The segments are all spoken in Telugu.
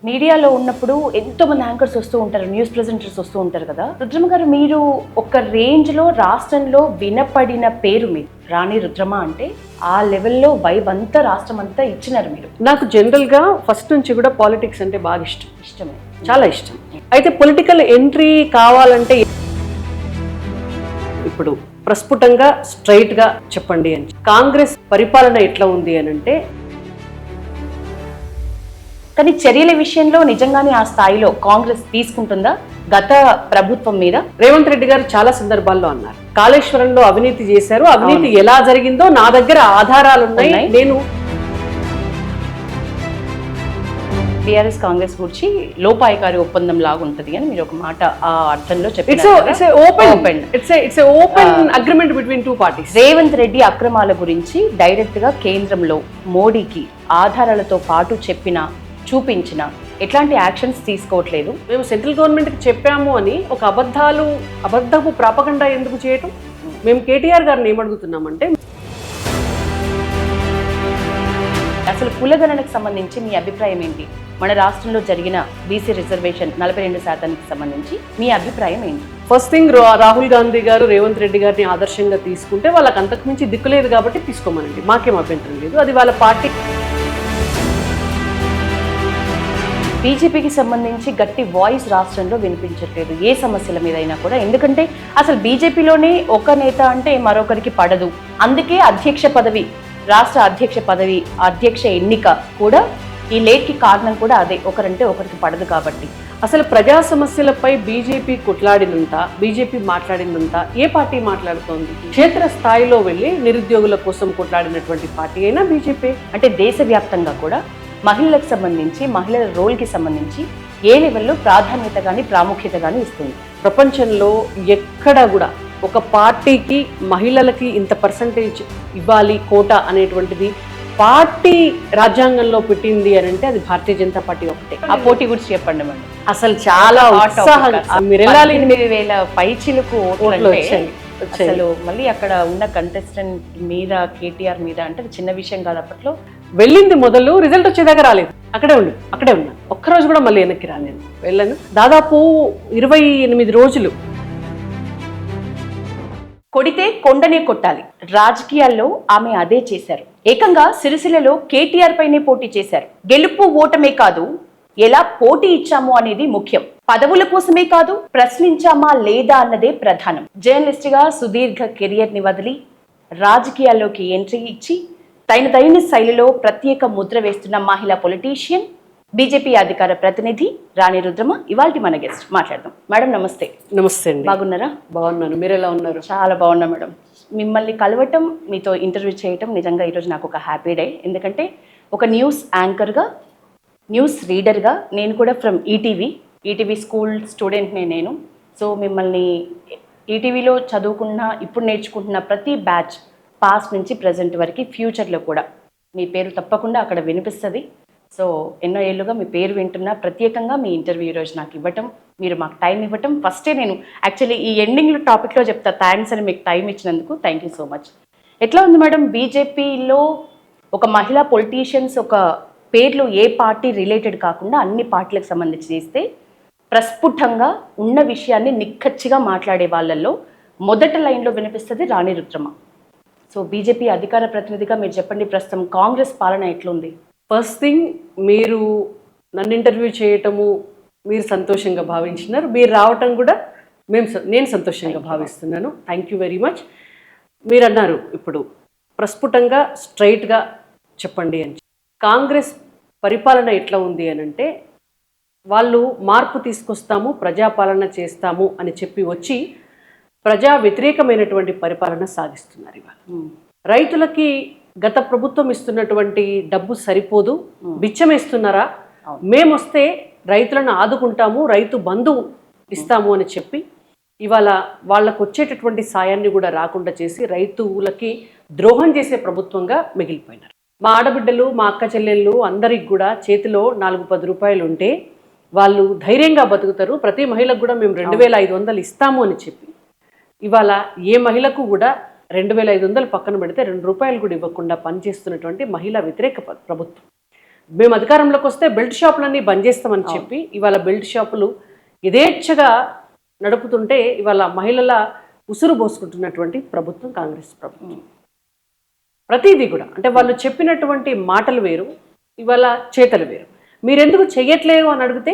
మీడియాలో ఉన్నప్పుడు ఎంతో మంది యాంకర్స్ వస్తూ ఉంటారు, న్యూస్ ప్రెజెంటర్స్ వస్తూ ఉంటారు కదా. రుద్రమ గారు, మీరు ఒక రేంజ్ లో రాష్ట్రంలో వినపడిన పేరు మీరు. రాణి రుద్రమ అంటే ఆ లెవెల్లో వైబ్ అంతా రాష్ట్రం అంతా ఇచ్చినారు మీరు. నాకు జనరల్ గా ఫస్ట్ నుంచి కూడా పాలిటిక్స్ అంటే బాగా ఇష్టమే, చాలా ఇష్టం. అయితే పొలిటికల్ ఎంట్రీ కావాలంటే ఇప్పుడు ప్రస్ఫుటంగా స్ట్రైట్ గా చెప్పండి అని, కాంగ్రెస్ పరిపాలన ఎట్లా ఉంది అని అంటే, కానీ చర్యల విషయంలో నిజంగానే ఆ స్థాయిలో కాంగ్రెస్ తీసుకుంటుందా గత ప్రభుత్వం మీద? రేవంత్ రెడ్డి గారు చాలా సందర్భాల్లో అన్నారు, కాళేశ్వరంలో అవినీతి చేశారు, అవినీతి ఎలా జరిగిందో నా దగ్గర ఆధారాలు ఉన్నాయి. నేను టీఆర్ఎస్ కాంగ్రెస్ గురించి లోపాయకారి ఒప్పందం లాగా ఉంటది అని మీరు ఒక మాట ఆ అర్థంలో చెప్పారు. Agreement between two parties. Revanth Reddy అక్రమాల గురించి డైరెక్ట్ గా కేంద్రంలో మోడీకి ఆధారాలతో పాటు చూపించిన ఎట్లాంటి యాక్షన్స్ తీసుకోవట్లేదు. మేము సెంట్రల్ గవర్నమెంట్కి చెప్పాము అని ఒక అబద్ధపు ప్రాపగండా ఎందుకు చేయటం? మేము కేటీఆర్ గారిని ఏమడుగుతున్నామంటే, అసలు కులగణనకు సంబంధించి మీ అభిప్రాయం ఏంటి? మన రాష్ట్రంలో జరిగిన బీసీ రిజర్వేషన్ 42% సంబంధించి మీ అభిప్రాయం ఏంటి? ఫస్ట్ థింగ్, రాహుల్ గాంధీ గారు రేవంత్ రెడ్డి గారిని ఆదర్శంగా తీసుకుంటే వాళ్ళకి అంతకు మించి దిక్కులేదు కాబట్టి తీసుకోమనండి, మాకేం అభ్యంతరం లేదు. అది వాళ్ళ పార్టీ. బీజేపీకి సంబంధించి గట్టి వాయిస్ రాష్ట్రంలో వినిపించట్లేదు ఏ సమస్యల మీద అయినా కూడా. ఎందుకంటే అసలు బీజేపీలోనే ఒక నేత అంటే మరొకరికి పడదు. అందుకే రాష్ట్ర అధ్యక్ష పదవి, అధ్యక్ష ఎన్నిక కూడా ఈ లేట్కి కారణం కూడా అదే, ఒకరంటే ఒకరికి పడదు కాబట్టి. అసలు ప్రజా సమస్యలపై బీజేపీ కొట్లాడినంత, బీజేపీ మాట్లాడినంత ఏ పార్టీ మాట్లాడుతోంది? క్షేత్ర స్థాయిలో వెళ్ళి నిరుద్యోగుల కోసం కొట్లాడినటువంటి పార్టీ అయినా బీజేపీ. అంటే దేశవ్యాప్తంగా కూడా మహిళలకు సంబంధించి, మహిళల రోల్కి సంబంధించి ఏ లెవెల్లో ప్రాధాన్యత కానీ ప్రాముఖ్యత కానీ ఇస్తుంది? ప్రపంచంలో ఎక్కడ కూడా ఒక పార్టీకి మహిళలకి ఇంత పర్సంటేజ్ ఇవ్వాలి కోటా అనేటువంటిది పార్టీ రాజ్యాంగంలో పెట్టింది అని అంటే అది భారతీయ జనతా పార్టీ ఒకటే. ఆ పోటీ గురించి చెప్పండి మేడం. అసలు చాలా ఉత్సాహంగా 8,000 పైచిలకు ఓట్లు వచ్చాయి. అసలు మళ్ళీ అక్కడ ఉన్న కంటెస్టెంట్ మీద, కేటీఆర్ మీద అంటే చిన్న విషయం కాదు. అప్పట్లో వెళ్ళింది మొదలు, రిజల్ట్ వచ్చేదాకా రాలేదు, అక్కడే ఉన్నా. ఒక్కరోజు కూడా మళ్ళీ వెనక్కి రాలేదు. వెళ్ళాను దాదాపు 28 రోజులు. కొడితే కొండనే కొట్టాలి, రాజకీయాల్లో ఆమె అదే చేశారు. ఏకంగా సిరిసిల్లలో కేటీఆర్ పైనే పోటీ చేశారు. గెలుపు ఓటమే కాదు, ఎలా పోటీ ఇచ్చాము అనేది ముఖ్యం. పదవుల కోసమే కాదు, ప్రశ్నించామా లేదా అన్నదే ప్రధానం. జర్నలిస్ట్ గా సుదీర్ఘ కెరియర్ ని వదిలి రాజకీయాల్లోకి ఎంట్రీ ఇచ్చి తైన శైలిలో ప్రత్యేక ముద్ర వేస్తున్న మహిళా పొలిటీషియన్, బీజేపీ అధికార ప్రతినిధి రాణి రుద్రమ ఇవాల్టి మన గెస్ట్. మాట్లాడదాం. మేడం నమస్తే. నమస్తే అండి. బాగున్నారా? బాగున్నాను, మీరు ఎలా ఉన్నారు? చాలా బాగున్నా మేడం. మిమ్మల్ని కలవటం, మీతో ఇంటర్వ్యూ చేయటం నిజంగా ఈరోజు నాకు ఒక హ్యాపీ డే. ఎందుకంటే ఒక న్యూస్ యాంకర్గా, న్యూస్ రీడర్గా, నేను కూడా ఫ్రమ్ ఈటీవీ స్కూల్ స్టూడెంట్నే నేను. సో మిమ్మల్ని ఈటీవీలో చదువుకున్న, ఇప్పుడు నేర్చుకుంటున్న ప్రతి బ్యాచ్, పాస్ట్ నుంచి ప్రజెంట్ వరకు, ఫ్యూచర్లో కూడా మీ పేరు తప్పకుండా అక్కడ వినిపిస్తుంది. సో ఎన్నో ఏళ్ళుగా మీ పేరు వింటున్నా. ప్రత్యేకంగా మీ ఇంటర్వ్యూ ఈరోజు నాకు ఇవ్వటం, మీరు మాకు టైం ఇవ్వటం. ఫస్టే నేను యాక్చువల్లీ ఈ ఎండింగ్లో టాపిక్లో చెప్తా థ్యాంక్స్ అని, మీకు టైం ఇచ్చినందుకు థ్యాంక్ యూ సో మచ్. ఎట్లా ఉంది మేడం బీజేపీలో ఒక మహిళా పొలిటీషియన్స్, ఒక పేర్లు ఏ పార్టీ రిలేటెడ్ కాకుండా అన్ని పార్టీలకు సంబంధించి చేస్తే ప్రస్ఫుటంగా ఉన్న విషయాన్ని నిక్కచ్చిగా మాట్లాడే వాళ్ళల్లో మొదటి లైన్లో వినిపిస్తుంది రాణి రుద్రమ. సో బీజేపీ అధికార ప్రతినిధిగా మీరు చెప్పండి, ప్రస్తుతం కాంగ్రెస్ పాలన ఎట్లుంది? ఫస్ట్ థింగ్, మీరు నన్ను ఇంటర్వ్యూ చేయటము మీరు సంతోషంగా భావించినారు, మీరు రావటం కూడా నేను సంతోషంగా భావిస్తున్నాను. Thank you very much. మీరు అన్నారు ఇప్పుడు ప్రస్ఫుటంగా స్ట్రైట్గా చెప్పండి అని. కాంగ్రెస్ పరిపాలన ఎట్లా ఉంది అని అంటే, వాళ్ళు మార్పు తీసుకొస్తాము, ప్రజాపాలన చేస్తాము అని చెప్పి వచ్చి ప్రజా వ్యతిరేకమైనటువంటి పరిపాలన సాగిస్తున్నారు. ఇవాళ రైతులకి గత ప్రభుత్వం ఇస్తున్నటువంటి డబ్బు సరిపోదు, బిచ్చమేస్తున్నారా, మేమొస్తే రైతులను ఆదుకుంటాము, రైతు బంధు ఇస్తాము అని చెప్పి ఇవాళ వాళ్ళకు వచ్చేటటువంటి సాయాన్ని కూడా రాకుండా చేసి రైతులకి ద్రోహం చేసే ప్రభుత్వంగా మిగిలిపోయినారు. మా ఆడబిడ్డలు, మా అక్క చెల్లెళ్ళు అందరికి కూడా చేతిలో 4-10 రూపాయలు ఉంటే వాళ్ళు ధైర్యంగా బతుకుతారు. ప్రతి మహిళకు కూడా మేము 2,500 ఇస్తాము అని చెప్పి ఇవాళ ఏ మహిళకు కూడా 2,500 పక్కన పెడితే 2 రూపాయలు కూడా ఇవ్వకుండా పనిచేస్తున్నటువంటి మహిళా వ్యతిరేక ప్రభుత్వం. మేము అధికారంలోకి వస్తే బెల్ట్ షాపులన్నీ బంద్ చేస్తామని చెప్పి ఇవాళ బెల్ట్ షాపులు యథేచ్ఛగా నడుపుతుంటే ఇవాళ మహిళల ఉసురు పోసుకుంటున్నటువంటి ప్రభుత్వం కాంగ్రెస్ ప్రభుత్వం. ప్రతిదీ కూడా అంటే వాళ్ళు చెప్పినటువంటి మాటలు వేరు, ఇవాళ చేతలు వేరు. మీరెందుకు చెయ్యట్లేరు అని అడిగితే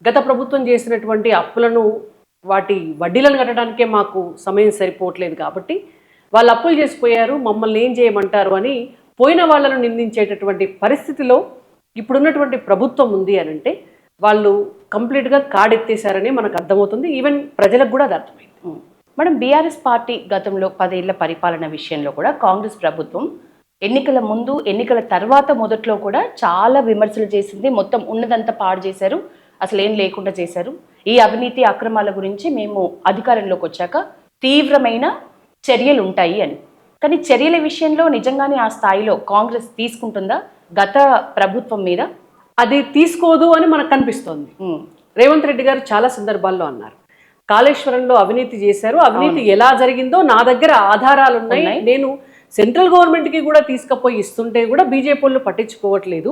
గత ప్రభుత్వం చేసినటువంటి అప్పులను వాటి వడ్డీలను కట్టడానికే మాకు సమయం సరిపోవట్లేదు కాబట్టి వాళ్ళు అప్పులు చేసిపోయారు, మమ్మల్ని ఏం చేయమంటారు అని పోయిన వాళ్ళను నిందించేటటువంటి పరిస్థితిలో ఇప్పుడున్నటువంటి ప్రభుత్వం ఉంది అని అంటే వాళ్ళు కంప్లీట్గా కాడెత్తేశారని మనకు అర్థమవుతుంది. ఈవెన్ ప్రజలకు కూడా అది అర్థమైంది. మేడం, బీఆర్ఎస్ పార్టీ గతంలో 10 ఏళ్ల పరిపాలన విషయంలో కూడా కాంగ్రెస్ ప్రభుత్వం ఎన్నికల ముందు ఎన్నికల తర్వాత మొదట్లో కూడా చాలా విమర్శలు చేసింది. మొత్తం ఉన్నదంతా పాడు చేశారు, అసలు ఏం లేకుండా చేశారు. ఈ అవినీతి అక్రమాల గురించి మేము అధికారంలోకి వచ్చాక తీవ్రమైన చర్యలు ఉంటాయి అని. కానీ చర్యల విషయంలో నిజంగానే ఆ స్థాయిలో కాంగ్రెస్ తీసుకుంటుందా గత ప్రభుత్వం మీద? అది తీసుకోదు అని మనకు కనిపిస్తోంది. రేవంత్ రెడ్డి గారు చాలా సందర్భాల్లో అన్నారు, కాళేశ్వరంలో అవినీతి చేశారు, అవినీతి ఎలా జరిగిందో నా దగ్గర ఆధారాలు ఉన్నాయి, నేను సెంట్రల్ గవర్నమెంట్కి కూడా తీసుకుపోయి ఇస్తుంటే కూడా బీజేపీ వాళ్ళు పట్టించుకోవట్లేదు,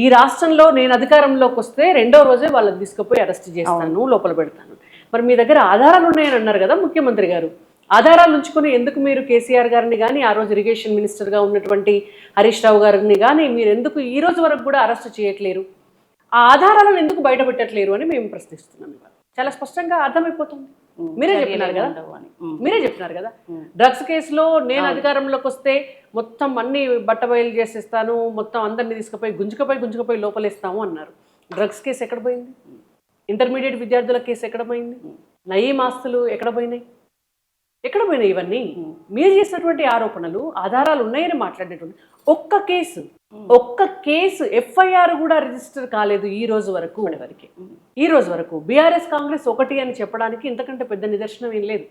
ఈ రాష్ట్రంలో నేను అధికారంలోకి వస్తే 2వ రోజే వాళ్ళని తీసుకుపోయి అరెస్ట్ చేస్తాను, లోపల పెడతాను. మరి మీ దగ్గర ఆధారాలు ఉన్నాయని అన్నారు కదా ముఖ్యమంత్రి గారు. ఆధారాలు ఉంచుకొని ఎందుకు మీరు కేసీఆర్ గారిని కానీ, ఆ రోజు ఇరిగేషన్ మినిస్టర్గా ఉన్నటువంటి హరీష్ రావు గారిని కానీ మీరు ఎందుకు ఈ రోజు వరకు కూడా అరెస్ట్ చేయట్లేరు, ఆ ఆధారాలను ఎందుకు బయటపెట్టట్లేరు అని మేము ప్రశ్నిస్తున్నాం. ఇవాళ చాలా స్పష్టంగా అర్థమైపోతుంది. మీరే చెప్పినారు కదా డ్రగ్స్ కేసులో నేను అధికారంలోకి వస్తే మొత్తం అన్ని బట్టబయలు చేసేస్తాను, మొత్తం అందరినీ తీసుకుపోయి గుంజుకపోయి లోపలేస్తాము అన్నారు. డ్రగ్స్ కేసు ఎక్కడ పోయింది? ఇంటర్మీడియట్ విద్యార్థుల కేసు ఎక్కడ పోయింది? నయీం ఆస్తులు ఎక్కడ పోయినాయి? ఇవన్నీ మీరు చేసినటువంటి ఆరోపణలు ఆధారాలు ఉన్నాయని మాట్లాడేటువంటి ఒక్క కేసు ఎఫ్ఐఆర్ కూడా రిజిస్టర్ కాలేదు ఈ రోజు వరకు. బీఆర్ఎస్ కాంగ్రెస్ ఒకటి అని చెప్పడానికి ఇంతకంటే పెద్ద నిదర్శనం ఏం లేదు.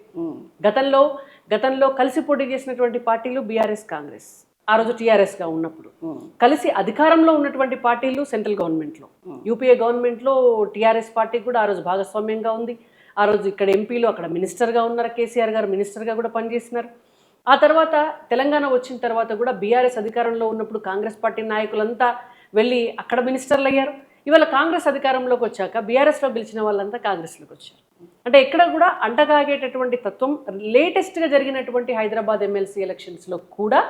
గతంలో కలిసి పోటీ చేసినటువంటి పార్టీలు బీఆర్ఎస్ కాంగ్రెస్, ఆ రోజు టీఆర్ఎస్గా ఉన్నప్పుడు కలిసి అధికారంలో ఉన్నటువంటి పార్టీలు సెంట్రల్ గవర్నమెంట్లో, యూపీఏ గవర్నమెంట్లో టీఆర్ఎస్ పార్టీ కూడా ఆ రోజు భాగస్వామ్యంగా ఉంది. ఆ రోజు ఇక్కడ ఎంపీలు అక్కడ మినిస్టర్గా ఉన్నారు, కేసీఆర్ గారు మినిస్టర్గా కూడా పనిచేసినారు. ఆ తర్వాత తెలంగాణ వచ్చిన తర్వాత కూడా బీఆర్ఎస్ అధికారంలో ఉన్నప్పుడు కాంగ్రెస్ పార్టీ నాయకులంతా వెళ్ళి అక్కడ మినిస్టర్లు అయ్యారు. ఇవాళ కాంగ్రెస్ అధికారంలోకి వచ్చాక బీఆర్ఎస్లో గెలిచిన వాళ్ళంతా కాంగ్రెస్లోకి వచ్చారు. అంటే ఎక్కడ కూడా అంటగాగేటటువంటి తత్వం. లేటెస్ట్గా జరిగినటువంటి హైదరాబాద్ ఎమ్మెల్సీ ఎలక్షన్స్లో కూడా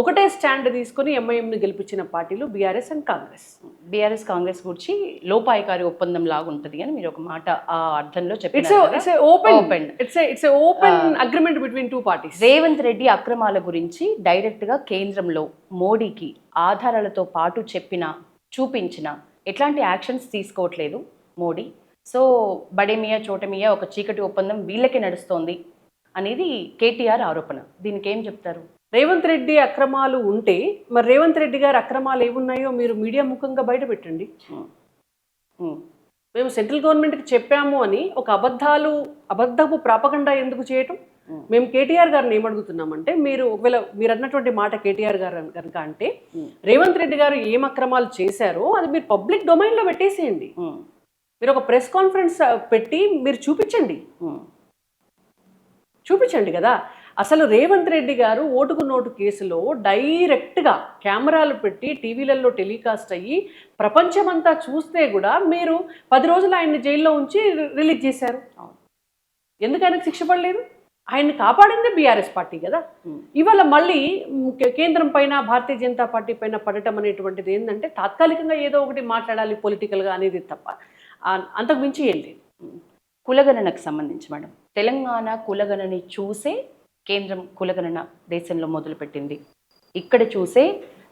ఒకటే స్టాండ్ తీసుకుని ఎంఐఎంను గెలిపించిన పార్టీలు BRS and Congress. BRS Congress గురించి లోపాయకారి ఒప్పందం లాగా ఉంటుంది అని మీరు ఒక మాట ఆ అర్థంలో open agreement between 2 parties. Revanth Reddy అక్రమాల గురించి డైరెక్ట్గా కేంద్రంలో మోడీకి ఆధారాలతో పాటు చూపించిన ఎట్లాంటి యాక్షన్స్ తీసుకోవట్లేదు మోడీ. సో బడేమియా చోటమియా ఒక చీకటి ఒప్పందం వీళ్ళకే నడుస్తోంది అనేది కేటీఆర్ ఆరోపణ. దీనికి ఏం చెప్తారు? రేవంత్ రెడ్డి అక్రమాలు ఉంటే మరి రేవంత్ రెడ్డి గారి అక్రమాలు ఏమున్నాయో మీరు మీడియా ముఖంగా బయట పెట్టండి. మేము సెంట్రల్ గవర్నమెంట్కి చెప్పాము అని ఒక అబద్ధపు ప్రాపగండా ఎందుకు చేయటం? మేము కేటీఆర్ గారిని ఏమడుగుతున్నామంటే, ఒకవేళ మీరు అన్నటువంటి మాట కేటీఆర్ గారు కనుక అంటే రేవంత్ రెడ్డి గారు ఏం అక్రమాలు చేశారో అది మీరు పబ్లిక్ డొమైన్లో పెట్టేసేయండి. మీరు ఒక ప్రెస్ కాన్ఫరెన్స్ పెట్టి మీరు చూపించండి కదా. అసలు రేవంత్ రెడ్డి గారు ఓటుకు నోటు కేసులో డైరెక్ట్గా కెమెరాలు పెట్టి టీవీలలో టెలికాస్ట్ అయ్యి ప్రపంచమంతా చూస్తే కూడా మీరు 10 రోజులు ఆయన్ని జైల్లో ఉంచి రిలీజ్ చేశారు. ఎందుకు ఆయనకు శిక్ష పడలేదు? ఆయన్ని కాపాడిందే బీఆర్ఎస్ పార్టీ కదా. ఇవాళ మళ్ళీ కేంద్రం పైన భారతీయ జనతా పార్టీ పైన పడటం అనేటువంటిది ఏంటంటే తాత్కాలికంగా ఏదో ఒకటి మాట్లాడాలి పొలిటికల్గా అనేది తప్ప అంతకు మించి ఏం లేదు. కులగణనకు సంబంధించి మేడం, తెలంగాణ కులగణని చూసే కేంద్రం కులగణన దేశంలో మొదలుపెట్టింది. ఇక్కడ చూసే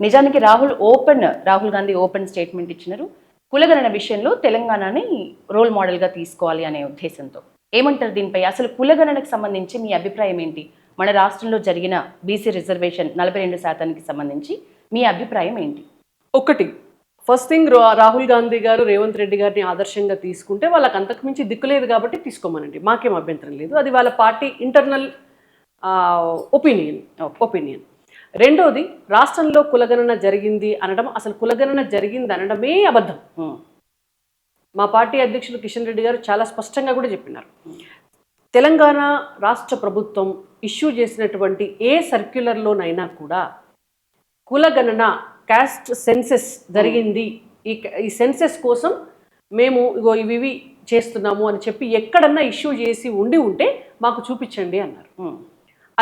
నిజానికి రాహుల్ గాంధీ ఓపెన్ స్టేట్మెంట్ ఇచ్చినారు, కులగణన విషయంలో తెలంగాణని రోల్ మోడల్గా తీసుకోవాలి అనే ఉద్దేశంతో. ఏమంటారు దీనిపై? అసలు కులగణనకు సంబంధించి మీ అభిప్రాయం ఏంటి? మన రాష్ట్రంలో జరిగిన బీసీ రిజర్వేషన్ 42% సంబంధించి మీ అభిప్రాయం ఏంటి? ఫస్ట్ థింగ్, రాహుల్ గాంధీ గారు రేవంత్ రెడ్డి గారిని ఆదర్శంగా తీసుకుంటే వాళ్ళకి అంతకు మించి దిక్కులేదు కాబట్టి తీసుకోమనండి, మాకేం అభ్యంతరం లేదు. అది వాళ్ళ పార్టీ ఇంటర్నల్ ఒపీనియన్. రెండోది, రాష్ట్రంలో కులగణన జరిగింది అనడం, అసలు కులగణన జరిగింది అనడమే అబద్ధం. మా పార్టీ అధ్యక్షులు కిషన్ రెడ్డి గారు చాలా స్పష్టంగా కూడా చెప్పినారు. తెలంగాణ రాష్ట్ర ప్రభుత్వం ఇష్యూ చేసినటువంటి ఏ సర్క్యులర్లోనైనా కూడా కులగణన క్యాస్ట్ సెన్సెస్ జరిగింది, ఈ సెన్సెస్ కోసం మేము ఇగో ఇవి చేస్తున్నాము అని చెప్పి ఎక్కడన్నా ఇష్యూ చేసి ఉంటే మాకు చూపించండి అన్నారు.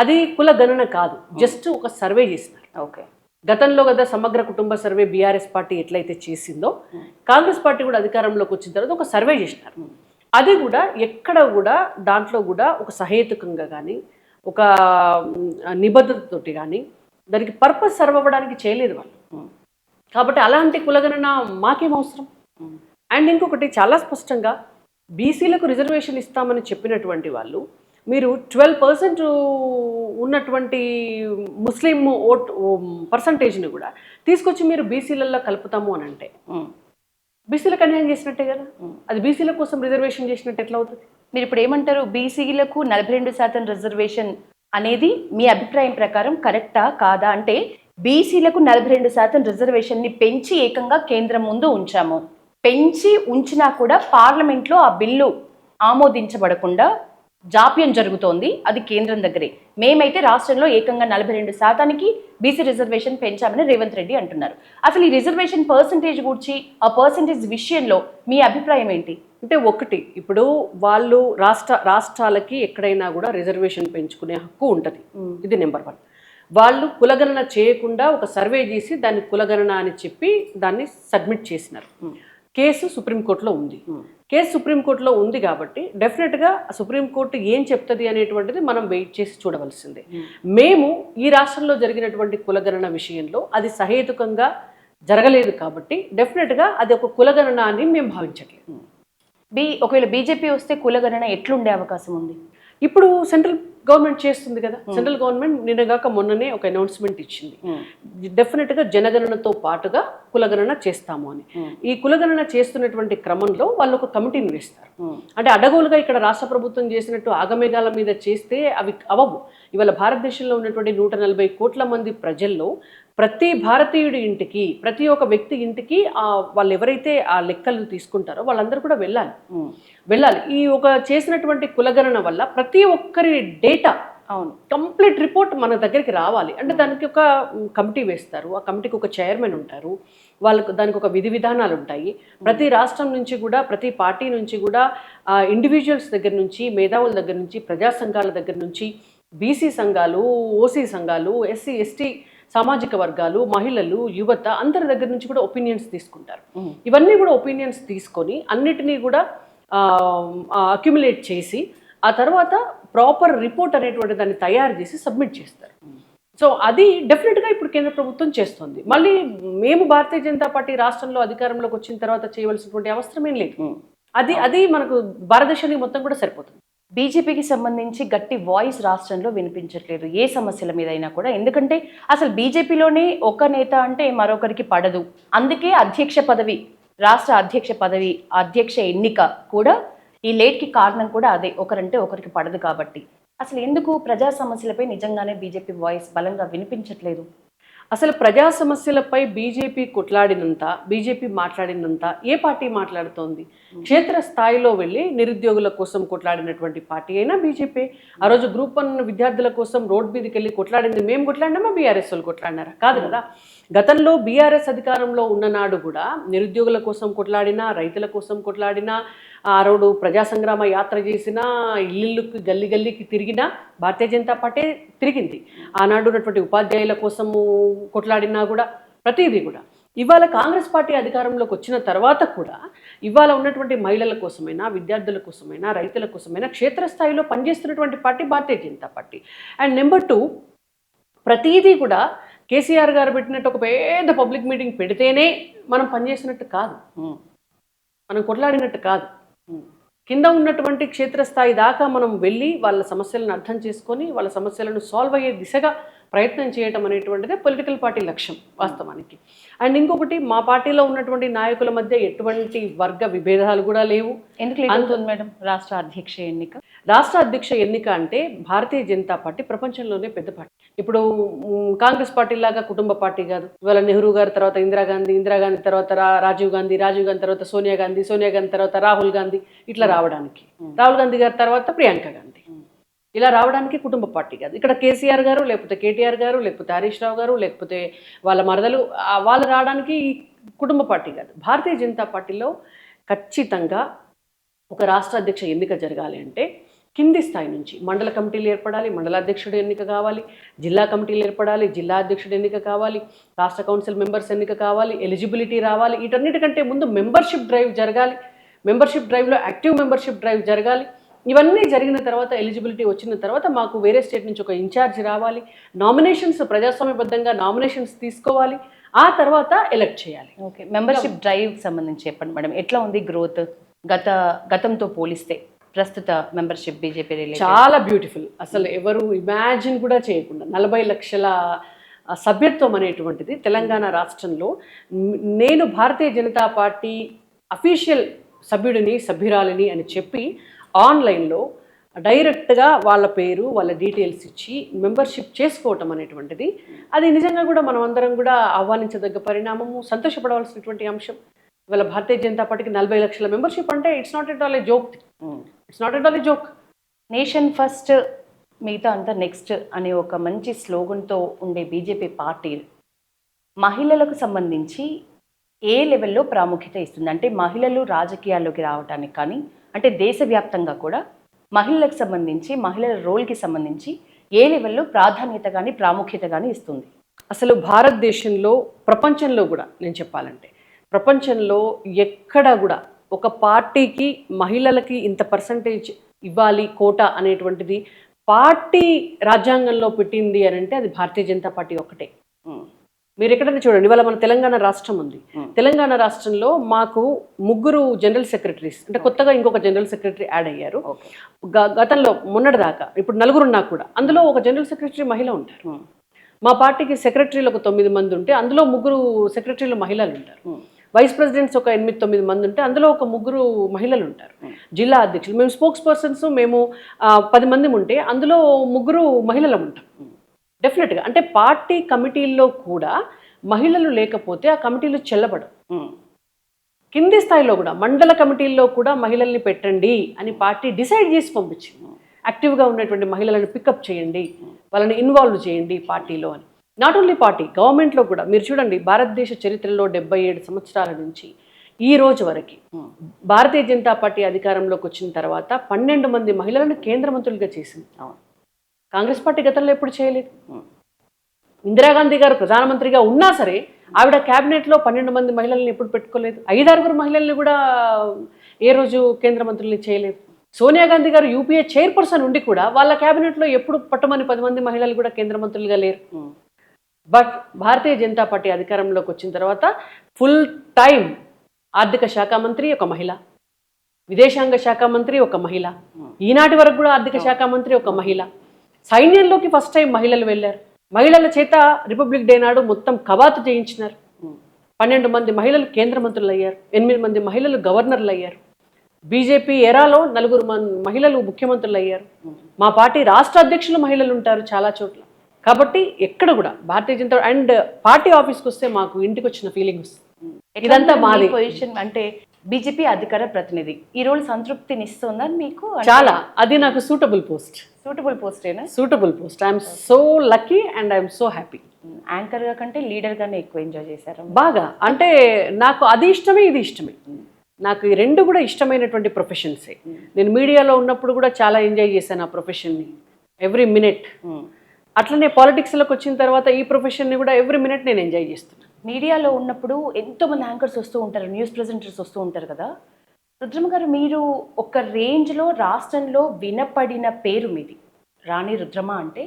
అది కుల గణన కాదు, జస్ట్ ఒక సర్వే చేసినారు. ఓకే, గతంలో కదా సమగ్ర కుటుంబ సర్వే బీఆర్ఎస్ పార్టీ ఎట్లయితే చేసిందో, కాంగ్రెస్ పార్టీ కూడా అధికారంలోకి వచ్చిన తర్వాత ఒక సర్వే చేసినారు. అది కూడా ఎక్కడ కూడా దాంట్లో కూడా ఒక సహేతుకంగా కానీ ఒక నిబద్ధతతోటి కానీ దానికి పర్పస్ సర్వ్ అవ్వడానికి చేయలేదు వాళ్ళు. కాబట్టి అలాంటి కులగణన మాకేం అవసరం. అండ్ ఇంకొకటి చాలా స్పష్టంగా బీసీలకు రిజర్వేషన్ ఇస్తామని చెప్పినటువంటి వాళ్ళు మీరు 12% ఉన్నటువంటి ముస్లిం ఓట్ పర్సంటేజ్ని కూడా తీసుకొచ్చి మీరు బీసీలలో కలుపుతాము అని అంటే బీసీలకు అన్యాయం చేసినట్టే కదా. అది బీసీల కోసం రిజర్వేషన్ చేసినట్టు ఎట్లా అవుతుంది? మీరు ఇప్పుడు ఏమంటారు, బీసీలకు 42% రిజర్వేషన్ అనేది మీ అభిప్రాయం ప్రకారం కరెక్టా కాదా? అంటే బీసీలకు 42% రిజర్వేషన్ని పెంచి ఏకంగా కేంద్రం ముందు ఉంచాము, పెంచి ఉంచినా కూడా పార్లమెంట్లో ఆ బిల్లు ఆమోదించబడకుండా జాప్యం జరుగుతోంది, అది కేంద్రం దగ్గరే. మేమైతే రాష్ట్రంలో ఏకంగా 42%కి బీసీ రిజర్వేషన్ పెంచామని రేవంత్ రెడ్డి అంటున్నారు. అసలు ఈ రిజర్వేషన్ పర్సంటేజ్ గురించి, ఆ పర్సంటేజ్ విషయంలో మీ అభిప్రాయం ఏంటి? అంటే ఒకటి, ఇప్పుడు వాళ్ళు రాష్ట్రాలకి ఎక్కడైనా కూడా రిజర్వేషన్ పెంచుకునే హక్కు ఉంటుంది, ఇది నెంబర్ 1. వాళ్ళు కులగణన చేయకుండా ఒక సర్వే చేసి దాన్ని కులగణన అని చెప్పి దాన్ని సబ్మిట్ చేసినారు. కేసు సుప్రీంకోర్టులో ఉంది. కేసు సుప్రీంకోర్టులో ఉంది కాబట్టి డెఫినెట్గా సుప్రీంకోర్టు ఏం చెప్తుంది అనేటువంటిది మనం వెయిట్ చేసి చూడవలసిందే. మేము ఈ రాష్ట్రంలో జరిగినటువంటి కులగణన విషయంలో అది సహేతుకంగా జరగలేదు కాబట్టి డెఫినెట్గా అది ఒక కులగణన అని మేము భావించట్లేదు. ఒకవేళ బీజేపీ వస్తే కులగణన ఎట్లుండే అవకాశం ఉంది? ఇప్పుడు సెంట్రల్ గవర్నమెంట్ చేస్తుంది కదా. సెంట్రల్ గవర్నమెంట్ నిన్నగాక మొన్ననే ఒక అనౌన్స్మెంట్ ఇచ్చింది, డెఫినెట్గా జనగణనతో పాటుగా కులగణన చేస్తాము అని. ఈ కులగణన చేస్తున్నటువంటి క్రమంలో వాళ్ళు ఒక కమిటీని వేస్తారు. అంటే అడగోలుగా ఇక్కడ రాష్ట్ర ప్రభుత్వం చేసినట్టు ఆగమేఘాల మీద చేస్తే అవి అవవు. ఇవాళ భారతదేశంలో ఉన్నటువంటి 140 కోట్ల మంది ప్రజల్లో ప్రతి భారతీయుడి ఇంటికి, ప్రతి ఒక్క వ్యక్తి ఇంటికి వాళ్ళు ఎవరైతే ఆ లెక్కలు తీసుకుంటారో వాళ్ళందరూ కూడా వెళ్ళాలి. ఈ ఒక చేసినటువంటి కులగణన వల్ల ప్రతి ఒక్కరి డేటా, కంప్లీట్ రిపోర్ట్ మన దగ్గరికి రావాలి. అంటే దానికి ఒక కమిటీ వేస్తారు, ఆ కమిటీకి ఒక చైర్మన్ ఉంటారు, దానికి ఒక విధి విధానాలు ఉంటాయి. ప్రతి రాష్ట్రం నుంచి కూడా, ప్రతి పార్టీ నుంచి కూడా, ఇండివిజువల్స్ దగ్గర నుంచి, మేధావుల దగ్గర నుంచి, ప్రజా సంఘాల దగ్గర నుంచి, బీసీ సంఘాలు, ఓసీ సంఘాలు, ఎస్సీ ఎస్టీ సామాజిక వర్గాలు, మహిళలు, యువత అందరి దగ్గర నుంచి కూడా ఒపీనియన్స్ తీసుకుంటారు. ఇవన్నీ కూడా ఒపీనియన్స్ తీసుకొని అన్నిటినీ కూడా అక్యుములేట్ చేసి ఆ తర్వాత ప్రాపర్ రిపోర్ట్ అనేటువంటి దాన్ని తయారు చేసి సబ్మిట్ చేస్తారు. సో అది డెఫినెట్గా ఇప్పుడు కేంద్ర ప్రభుత్వం చేస్తుంది. మళ్ళీ మేము భారతీయ జనతా పార్టీ రాష్ట్రంలో అధికారంలోకి వచ్చిన తర్వాత చేయవలసినటువంటి అవసరం ఏం లేదు. అది మనకు భారతదేశానికి మొత్తం కూడా సరిపోతుంది. బీజేపీకి సంబంధించి గట్టి వాయిస్ రాష్ట్రంలో వినిపించట్లేదు ఏ సమస్యల మీద అయినా కూడా. ఎందుకంటే అసలు బీజేపీలోనే ఒక నేత అంటే మరొకరికి పడదు. అందుకే రాష్ట్ర అధ్యక్ష పదవి, అధ్యక్ష ఎన్నిక కూడా ఈ లేట్కి కారణం కూడా అదే, ఒకరంటే ఒకరికి పడదు కాబట్టి. అసలు ఎందుకు ప్రజా సమస్యలపై నిజంగానే బీజేపీ వాయిస్ బలంగా వినిపించట్లేదు? అసలు ప్రజా సమస్యలపై బీజేపీ కొట్లాడినంత, బీజేపీ మాట్లాడినంత ఏ పార్టీ మాట్లాడుతోంది? క్షేత్రస్థాయిలో వెళ్ళి నిరుద్యోగుల కోసం కొట్లాడినటువంటి పార్టీ అయినా బీజేపీ. ఆ రోజు గ్రూప్ 1 విద్యార్థుల కోసం రోడ్ మీదకి వెళ్ళి కొట్లాడింది మేము కొట్లాడినామా, బీఆర్ఎస్ వాళ్ళు కొట్లాడినారా? కాదు కదా. గతంలో బీఆర్ఎస్ అధికారంలో ఉన్ననాడు కూడా నిరుద్యోగుల కోసం కొట్లాడినా, రైతుల కోసం కొట్లాడినా, ఆ రోడ్డు ప్రజా సంగ్రామ యాత్ర చేసినా, ఇల్లుకి గల్లీకి తిరిగినా భారతీయ జనతా పార్టీ తిరిగింది. ఆనాడు ఉన్నటువంటి ఉపాధ్యాయుల కోసము కొట్లాడినా కూడా ప్రతిదీ కూడా. ఇవాళ కాంగ్రెస్ పార్టీ అధికారంలోకి వచ్చిన తర్వాత కూడా ఇవాళ ఉన్నటువంటి మహిళల కోసమైనా, విద్యార్థుల కోసమైనా, రైతుల కోసమైనా క్షేత్రస్థాయిలో పనిచేస్తున్నటువంటి party Bharatiya Janata party. And number 2, ప్రతిదీ కూడా కేసీఆర్ గారు పెట్టినట్టు ఒక పెద్ద పబ్లిక్ మీటింగ్ పెడితేనే మనం పనిచేసినట్టు కాదు, మనం కొట్లాడినట్టు కాదు. కింద ఉన్నటువంటి క్షేత్రస్థాయి దాకా మనం వెళ్ళి వాళ్ళ సమస్యలను అర్థం చేసుకొని వాళ్ళ సమస్యలను సాల్వ్ అయ్యే దిశగా ప్రయత్నం చేయటం అనేటువంటిదే పొలిటికల్ పార్టీ లక్ష్యం వాస్తవానికి. అండ్ ఇంకొకటి, మా పార్టీలో ఉన్నటువంటి నాయకుల మధ్య ఎటువంటి వర్గ విభేదాలు కూడా లేవు. ఎందుకు లేదు మేడం రాష్ట్ర అధ్యక్ష ఎన్నిక? రాష్ట్ర అధ్యక్ష ఎన్నిక అంటే భారతీయ జనతా పార్టీ ప్రపంచంలోనే పెద్ద పార్టీ. ఇప్పుడు కాంగ్రెస్ పార్టీ లాగా కుటుంబ పార్టీ కాదు. ఇవాళ నెహ్రూ గారి తర్వాత ఇందిరాగాంధీ తర్వాత రాజీవ్ గాంధీ తర్వాత సోనియా గాంధీ తర్వాత రాహుల్ గాంధీ, ఇట్లా రావడానికి రాహుల్ గాంధీ గారి తర్వాత ప్రియాంక గాంధీ. ఇలా రావడానికి కుటుంబ పార్టీ కాదు. ఇక్కడ కేసీఆర్ గారు, లేకపోతే కేటీఆర్ గారు, లేకపోతే హరీష్ రావు గారు, లేకపోతే వాళ్ళ మరదలు వాళ్ళు రావడానికి కుటుంబ పార్టీ కాదు. భారతీయ జనతా పార్టీలో ఖచ్చితంగా ఒక రాష్ట్ర అధ్యక్ష ఎన్నిక జరగాలి అంటే కింది స్థాయి నుంచి మండల కమిటీలు ఏర్పడాలి, మండలాధ్యక్షుడు ఎన్నిక కావాలి, జిల్లా కమిటీలు ఏర్పడాలి, జిల్లా అధ్యక్షుడు ఎన్నిక కావాలి, రాష్ట్ర కౌన్సిల్ మెంబర్స్ ఎన్నిక కావాలి, ఎలిజిబిలిటీ రావాలి. వీటన్నిటికంటే ముందు మెంబర్షిప్ డ్రైవ్ జరగాలి. మెంబర్షిప్ డ్రైవ్లో యాక్టివ్ మెంబర్షిప్ డ్రైవ్ జరగాలి. ఇవన్నీ జరిగిన తర్వాత ఎలిజిబిలిటీ వచ్చిన తర్వాత మాకు వేరే స్టేట్ నుంచి ఒక ఇన్ఛార్జ్ రావాలి, నామినేషన్స్ ప్రజాస్వామ్యబద్ధంగా నామినేషన్స్ తీసుకోవాలి, ఆ తర్వాత ఎలక్ట్ చేయాలి. ఓకే, మెంబర్షిప్ డ్రైవ్ సంబంధించి చెప్పండి మేడం, ఎట్లా ఉంది గ్రోత్ గతంతో పోలిస్తే ప్రస్తుత మెంబర్షిప్ బీజేపీ చాలా బ్యూటిఫుల్. అసలు ఎవరు ఇమాజిన్ కూడా చేయకుండా 40 లక్షల సభ్యత్వం అనేటువంటిది తెలంగాణ రాష్ట్రంలో. నేను భారతీయ జనతా పార్టీ అఫీషియల్ సభ్యురాలిని అని చెప్పి ఆన్లైన్లో డైరెక్ట్గా వాళ్ళ పేరు వాళ్ళ డీటెయిల్స్ ఇచ్చి మెంబర్షిప్ చేసుకోవటం అనేటువంటిది అది నిజంగా కూడా మనం అందరం కూడా ఆహ్వానించదగ్గ పరిణామము, సంతోషపడవలసినటువంటి అంశం. ఇవాళ భారతీయ జనతా పార్టీకి 40 లక్షల మెంబర్షిప్ అంటే it's not at all A joke. It's not at all A joke. Nation first మిగతా అంతా నెక్స్ట్ అనే ఒక మంచి స్లోగన్తో ఉండే బీజేపీ పార్టీ మహిళలకు సంబంధించి ఏ లెవెల్లో ప్రాముఖ్యత ఇస్తుంది? అంటే మహిళలు రాజకీయాల్లోకి రావడానికి కానీ, అంటే దేశవ్యాప్తంగా కూడా మహిళలకు సంబంధించి మహిళల రోల్కి సంబంధించి ఏ లెవెల్లో ప్రాధాన్యత కానీ ప్రాముఖ్యత కానీ ఇస్తుంది? అసలు భారతదేశంలో, ప్రపంచంలో కూడా నేను చెప్పాలంటే ప్రపంచంలో ఎక్కడ కూడా ఒక పార్టీకి మహిళలకి ఇంత పర్సంటేజ్ ఇవ్వాలి కోటా అనేటువంటిది పార్టీ రాజ్యాంగంలో పెట్టింది అని అంటే అది భారతీయ జనతా పార్టీ ఒక్కటే. మీరు ఎక్కడైనా చూడండి, ఇవాళ మన తెలంగాణ రాష్ట్రం ఉంది. తెలంగాణ రాష్ట్రంలో మాకు 3 జనరల్ సెక్రటరీస్, అంటే కొత్తగా ఇంకొక జనరల్ సెక్రటరీ యాడ్ అయ్యారు. గతంలో మొన్నటిదాకా ఇప్పుడు 4 ఉన్నా కూడా అందులో ఒక జనరల్ సెక్రటరీ మహిళ ఉంటారు. మా పార్టీకి సెక్రటరీలు ఒక 9 మంది ఉంటే అందులో 3 సెక్రటరీలు మహిళలు ఉంటారు. వైస్ ప్రెసిడెంట్స్ ఒక 8-9 మంది ఉంటే అందులో ఒక 3 మహిళలు ఉంటారు. జిల్లా అధ్యక్షులు, మేము స్పోక్స్ పర్సన్స్ మేము 10 మంది ఉంటే అందులో 3 మహిళలు ఉంటాం. డెఫినెట్గా అంటే పార్టీ కమిటీల్లో కూడా మహిళలు లేకపోతే ఆ కమిటీలు చెల్లబడవు. కింది స్థాయిలో కూడా మండల కమిటీల్లో కూడా మహిళల్ని పెట్టండి అని పార్టీ డిసైడ్ చేసి పంపించింది. యాక్టివ్గా ఉన్నటువంటి మహిళలను పికప్ చేయండి, వాళ్ళని ఇన్వాల్వ్ చేయండి పార్టీలో అని. నాట్ ఓన్లీ పార్టీ, గవర్నమెంట్లో కూడా మీరు చూడండి, భారతదేశ చరిత్రలో 77 సంవత్సరాల నుంచి ఈ రోజు వరకు భారతీయ జనతా పార్టీ అధికారంలోకి వచ్చిన తర్వాత 12 మంది మహిళలను కేంద్ర మంత్రులుగా చేసింది. కాంగ్రెస్ పార్టీ గతంలో ఎప్పుడు చేయలేదు. ఇందిరాగాంధీ గారు ప్రధానమంత్రిగా ఉన్నా సరే ఆవిడ క్యాబినెట్లో 12 మంది మహిళల్ని ఎప్పుడు పెట్టుకోలేదు. 5-6 మహిళల్ని కూడా ఏ రోజు కేంద్ర మంత్రుల్ని చేయలేదు. సోనియా గాంధీ గారు యూపీఏ చైర్పర్సన్ ఉండి కూడా వాళ్ళ క్యాబినెట్లో ఎప్పుడు పట్టమని 10 మంది మహిళలు కూడా కేంద్ర మంత్రులుగా లేరు. బట్ భారతీయ జనతా పార్టీ అధికారంలోకి వచ్చిన తర్వాత ఫుల్ టైం ఆర్థిక శాఖ మంత్రి ఒక మహిళ, విదేశాంగ శాఖ మంత్రి ఒక మహిళ, ఈనాటి వరకు కూడా ఆర్థిక శాఖ మంత్రి ఒక మహిళ, సైన్యంలోకి ఫస్ట్ టైం మహిళలు వెళ్ళారు. మహిళల చేత రిపబ్లిక్ డే నాడు మొత్తం కవాతు చేయించినారు. 12 మంది మహిళలు కేంద్ర మంత్రులు అయ్యారు, 8 మంది మహిళలు గవర్నర్లు అయ్యారు. బీజేపీ ఎరాలో 4 మహిళలు ముఖ్యమంత్రులు అయ్యారు. మా పార్టీ రాష్ట్ర అధ్యక్షులు మహిళలు ఉంటారు చాలా చోట్ల. కాబట్టి ఎక్కడ కూడా భారతీయ జనతా అండ్ పార్టీ ఆఫీస్కి వస్తే మాకు ఇంటికి వచ్చిన ఫీలింగ్ వస్తుంది. ఇదంతా మాది పొజిషన్. అంటే బీజేపీ అధికార ప్రతినిధి ఈ రోజు సంతృప్తినిస్తుందా మీకు? చాలా. అది నాకు సూటబుల్ పోస్ట్. సూటబుల్ పోస్టేనా? Suitable post. I'm so lucky and I'm so happy. యాంకర్గా కంటే లీడర్గానే ఎక్కువ ఎంజాయ్ చేశారు బాగా. అంటే నాకు అది ఇష్టమే, ఇది ఇష్టమే. నాకు ఈ 2 కూడా ఇష్టమైనటువంటి ప్రొఫెషన్సే. నేను మీడియాలో ఉన్నప్పుడు కూడా చాలా ఎంజాయ్ చేశాను ఆ ప్రొఫెషన్ని, ఎవ్రీ మినిట్. అట్లనే పాలిటిక్స్లోకి వచ్చిన తర్వాత ఈ ప్రొఫెషన్ని కూడా ఎవ్రీ మినిట్ నేను ఎంజాయ్ చేస్తున్నాను. మీడియాలో ఉన్నప్పుడు ఎంతోమంది యాంకర్స్ వస్తూ ఉంటారు, న్యూస్ ప్రెజెంటర్స్ వస్తూ ఉంటారు కదా. రుద్రమ గారు, మీరు ఒక రేంజ్లో రాష్ట్రంలో వినపడిన పేరు మీది, రాణి రుద్రమ అంటే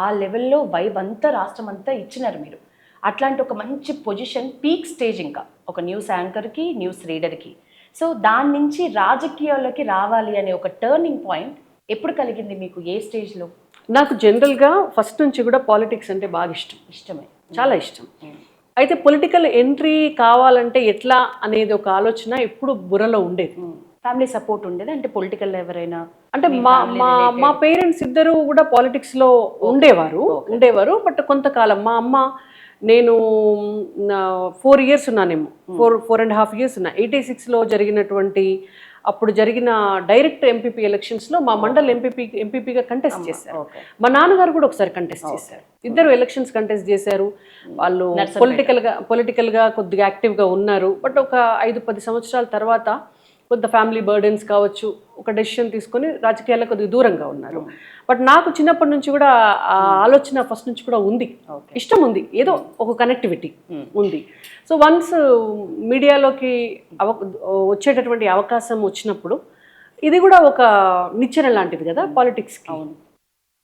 ఆ లెవెల్లో వైబ్ అంతా రాష్ట్రం అంతా ఇచ్చినారు మీరు. అట్లాంటి ఒక మంచి పొజిషన్, పీక్ స్టేజ్, ఇంకా ఒక న్యూస్ యాంకర్కి, న్యూస్ రీడర్కి. సో దాని నుంచి రాజకీయాల్లోకి రావాలి అనే ఒక టర్నింగ్ పాయింట్ ఎప్పుడు కలిగింది మీకు? ఏ స్టేజ్లో? నాకు జనరల్గా ఫస్ట్ నుంచి కూడా పాలిటిక్స్ అంటే బాగా ఇష్టమే, చాలా ఇష్టం. అయితే పొలిటికల్ ఎంట్రీ కావాలంటే ఎట్లా అనేది ఒక ఆలోచన ఎప్పుడు బుర్రలో ఉండేది. ఫ్యామిలీ సపోర్ట్ ఉండేది అంటే పొలిటికల్ ఎవరైనా? అంటే మా పేరెంట్స్ ఇద్దరు కూడా పాలిటిక్స్లో ఉండేవారు. బట్ కొంతకాలం మా అమ్మ, నేను 4 years ఉన్నానేమో, 4.5 years ఉన్నా. 86లో జరిగినటువంటి అప్పుడు జరిగిన డైరెక్ట్ ఎంపీపీ ఎలక్షన్స్లో మా మండల్ ఎంపీపీగా కంటెస్ట్ చేశారు. ఓకే. మా నాన్నగారు కూడా ఒకసారి కంటెస్ట్ చేశారు. ఇద్దరు ఎలక్షన్స్ కంటెస్ట్ చేశారు. వాళ్ళు పొలిటికల్గా కొద్దిగా యాక్టివ్గా ఉన్నారు. బట్ ఒక 5-10 సంవత్సరాల తర్వాత కొంత ఫ్యామిలీ బర్డెన్స్ కావచ్చు, ఒక డెసిషన్ తీసుకొని రాజకీయాలకు కొద్దిగా దూరంగా ఉన్నారు. బట్ నాకు చిన్నప్పటి నుంచి కూడా ఆ ఆలోచన ఫస్ట్ నుంచి కూడా ఉంది, ఇష్టం ఉంది, ఏదో ఒక కనెక్టివిటీ ఉంది. సో వన్స్ మీడియాలోకి వచ్చేటటువంటి అవకాశం వచ్చినప్పుడు ఇది కూడా ఒక నిచ్చెన లాంటిది కదా పాలిటిక్స్కి.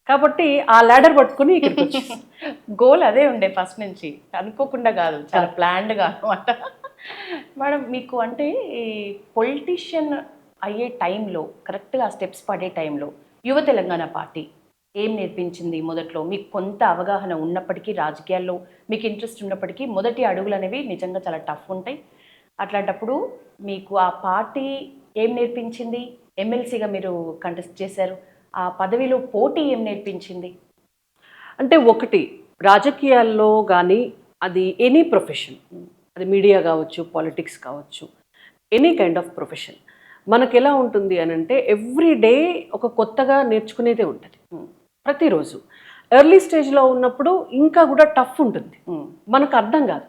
కాబట్టి ఆ ల్యాడర్ పట్టుకుని ఇక్కడికి వచ్చి గోల్ అదే ఉండే ఫస్ట్ నుంచి, అనుకోకుండా కాదు, చాలా ప్లాన్డ్గా అనమాట. మేడం మీకు అంటే ఈ పొలిటీషియన్ అయ్యే టైంలో కరెక్ట్గా స్టెప్స్ పడే టైంలో యువ తెలంగాణ పార్టీ ఏం నేర్పించింది? మొదట్లో మీకు కొంత అవగాహన ఉన్నప్పటికీ, రాజకీయాల్లో మీకు ఇంట్రెస్ట్ ఉన్నప్పటికీ మొదటి అడుగులు అనేవి నిజంగా చాలా టఫ్ ఉంటాయి. అట్లాంటప్పుడు మీకు ఆ పార్టీ ఏం నేర్పించింది? ఎమ్మెల్సీగా మీరు కంటెస్ట్ చేశారు, ఆ పదవిలో పోటీ ఏం నేర్పించింది? అంటే ఒకటి, రాజకీయాల్లో కానీ అది ఎనీ ప్రొఫెషన్, అది మీడియా కావచ్చు, పాలిటిక్స్ కావచ్చు, ఎనీ కైండ్ ఆఫ్ ప్రొఫెషన్, మనకు ఎలా ఉంటుంది అని అంటే ఎవ్రీ డే ఒక కొత్తగా నేర్చుకునేదే ఉంటుంది ప్రతిరోజు. ఎర్లీ స్టేజ్లో ఉన్నప్పుడు ఇంకా కూడా టఫ్ ఉంటుంది, మనకు అర్థం కాదు.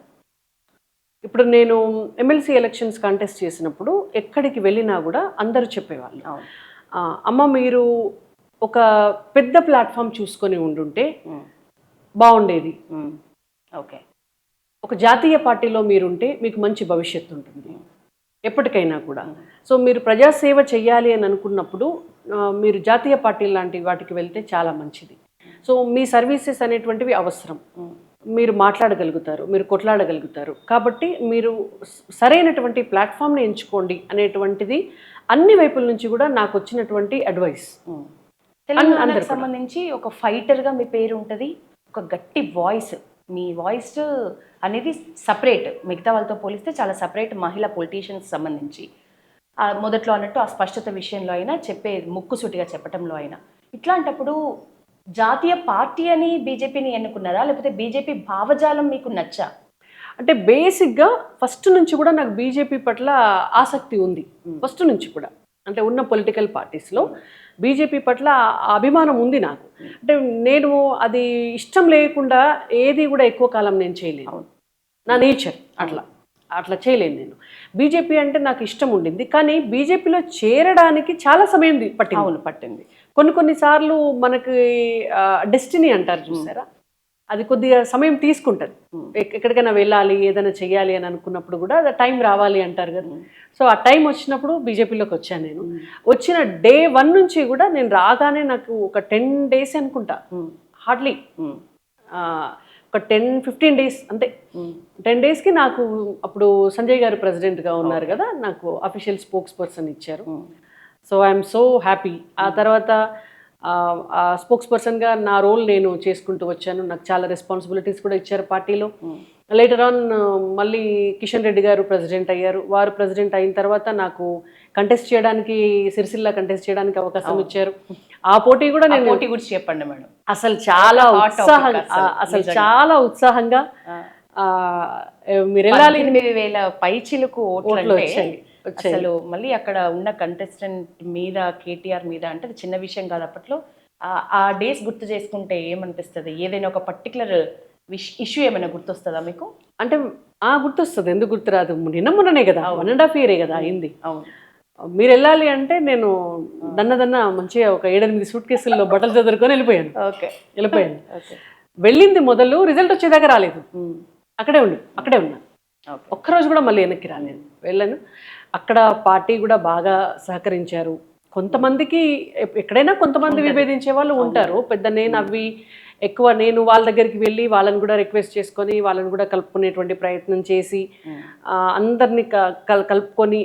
ఇప్పుడు నేను ఎమ్మెల్సీ ఎలక్షన్స్ కంటెస్ట్ చేసినప్పుడు ఎక్కడికి వెళ్ళినా కూడా అందరూ చెప్పేవాళ్ళు, అమ్మ మీరు ఒక పెద్ద ప్లాట్ఫామ్ చూసుకొని ఉండుంటే బాగుండేది. ఓకే, ఒక జాతీయ పార్టీలో మీరుంటే మీకు మంచి భవిష్యత్తు ఉంటుంది ఎప్పటికైనా కూడా. సో మీరు ప్రజాసేవ చేయాలి అని అనుకున్నప్పుడు మీరు జాతీయ పార్టీ లాంటి వాటికి వెళ్తే చాలా మంచిది. సో మీ సర్వీసెస్ అనేటువంటివి అవసరం, మీరు మాట్లాడగలుగుతారు, మీరు కొట్లాడగలుగుతారు, కాబట్టి మీరు సరైనటువంటి ప్లాట్ఫామ్ని ఎంచుకోండి అనేటువంటిది అన్ని వైపుల నుంచి కూడా నాకు వచ్చినటువంటి అడ్వైస్. తెలంగాణకు సంబంధించి ఒక ఫైటర్గా మీ పేరు ఉంటుంది, ఒక గట్టి వాయిస్, మీ వాయిస్ అనేది సపరేట్, మిగతా వాళ్ళతో పోలిస్తే చాలా సపరేట్ మహిళా పొలిటీషియన్స్ సంబంధించి. మొదట్లో అన్నట్టు ఆ స్పష్టత విషయంలో అయినా, ముక్కుసూటిగా చెప్పడంలో అయినా. ఇట్లాంటప్పుడు జాతీయ పార్టీ అని బీజేపీని ఎన్నుకున్నారా, లేకపోతే బీజేపీ భావజాలం మీకు నచ్చా? అంటే బేసిక్గా ఫస్ట్ నుంచి కూడా నాకు బీజేపీ పట్ల ఆసక్తి ఉంది, ఫస్ట్ నుంచి కూడా. అంటే ఉన్న పొలిటికల్ పార్టీస్లో బీజేపీ పట్ల అభిమానం ఉంది నాకు. అంటే నేను అది ఇష్టం లేకుండా ఏది కూడా ఎక్కువ కాలం నేను చేయలేను, నా నేచర్ అట్లా చేయలేను నేను. బీజేపీ అంటే నాకు ఇష్టం ఉండింది, కానీ బీజేపీలో చేరడానికి చాలా సమయం పట్టింది. కొన్నిసార్లు మనకి డెస్టినీ అంటారు చూసారా, అది కొద్దిగా సమయం తీసుకుంటుంది. ఎక్కడికైనా వెళ్ళాలి, ఏదైనా చెయ్యాలి అని అనుకున్నప్పుడు కూడా టైం రావాలి అంటారు కదా. సో ఆ టైం వచ్చినప్పుడు బీజేపీలోకి వచ్చాను నేను. వచ్చిన డే 1 నుంచి కూడా నేను రాగానే నాకు ఒక 10 days అనుకుంటా, హార్డ్లీ ఒక 10-15 days అంతే. 10 daysకి నాకు అప్పుడు సంజయ్ గారు ప్రెసిడెంట్గా ఉన్నారు కదా, నాకు అఫీషియల్ స్పోక్స్ పర్సన్ ఇచ్చారు. So I'm so happy. ఆ తర్వాత స్పోక్స్ పర్సన్గా నా రోల్ నేను చేసుకుంటూ వచ్చాను. నాకు చాలా రెస్పాన్సిబిలిటీస్ కూడా ఇచ్చారు పార్టీలో. లేటర్ ఆన్ మళ్ళీ కిషన్ రెడ్డి గారు ప్రెసిడెంట్ అయ్యారు. వారు ప్రెసిడెంట్ అయిన తర్వాత నాకు సిరిసిల్ల కంటెస్ట్ చేయడానికి అవకాశం ఇచ్చారు. ఆ పోటీ కూడా నేను పోటీ గురించి చెప్పండి మేడం. అసలు చాలా ఉత్సాహంగా మీరు వెళ్ళాలి. 8,000 పైచిలకు ఓట్లు వచ్చాయి. అసలు మళ్ళీ అక్కడ ఉన్న కంటెస్టెంట్ మీద, కేటీఆర్ మీద అంటే అది చిన్న విషయం కాదు అప్పట్లో. ఆ డేస్ గుర్తు చేసుకుంటే ఏమనిపిస్తుంది? ఏదైనా ఒక పర్టికులర్ ఇష్యూ ఏమైనా గుర్తొస్తుందా మీకు? అంటే గుర్తొస్తుంది, ఎందుకు గుర్తురాదు? మొన్ననే కదా, 1.5 year కదా అయింది. మీరు వెళ్ళాలి అంటే నేను దన్న మంచిగా ఒక 7-8 సూట్ కేసుల్లో బట్టలు చదువుకొని వెళ్ళిపోయాను. వెళ్ళింది మొదలు, రిజల్ట్ వచ్చేదాకా రాలేదు. అక్కడే ఉన్నా. ఒక్కరోజు కూడా మళ్ళీ వెనక్కి రాలేదు, వెళ్ళాను. అక్కడ పార్టీ కూడా బాగా సహకరించారు. కొంతమందికి ఎక్కడైనా కొంతమంది విభేదించే వాళ్ళు ఉంటారు. నేను వాళ్ళ దగ్గరికి వెళ్ళి వాళ్ళని కూడా రిక్వెస్ట్ చేసుకొని వాళ్ళని కూడా కలుపుకునేటువంటి ప్రయత్నం చేసి అందరినీ కలుపుకొని,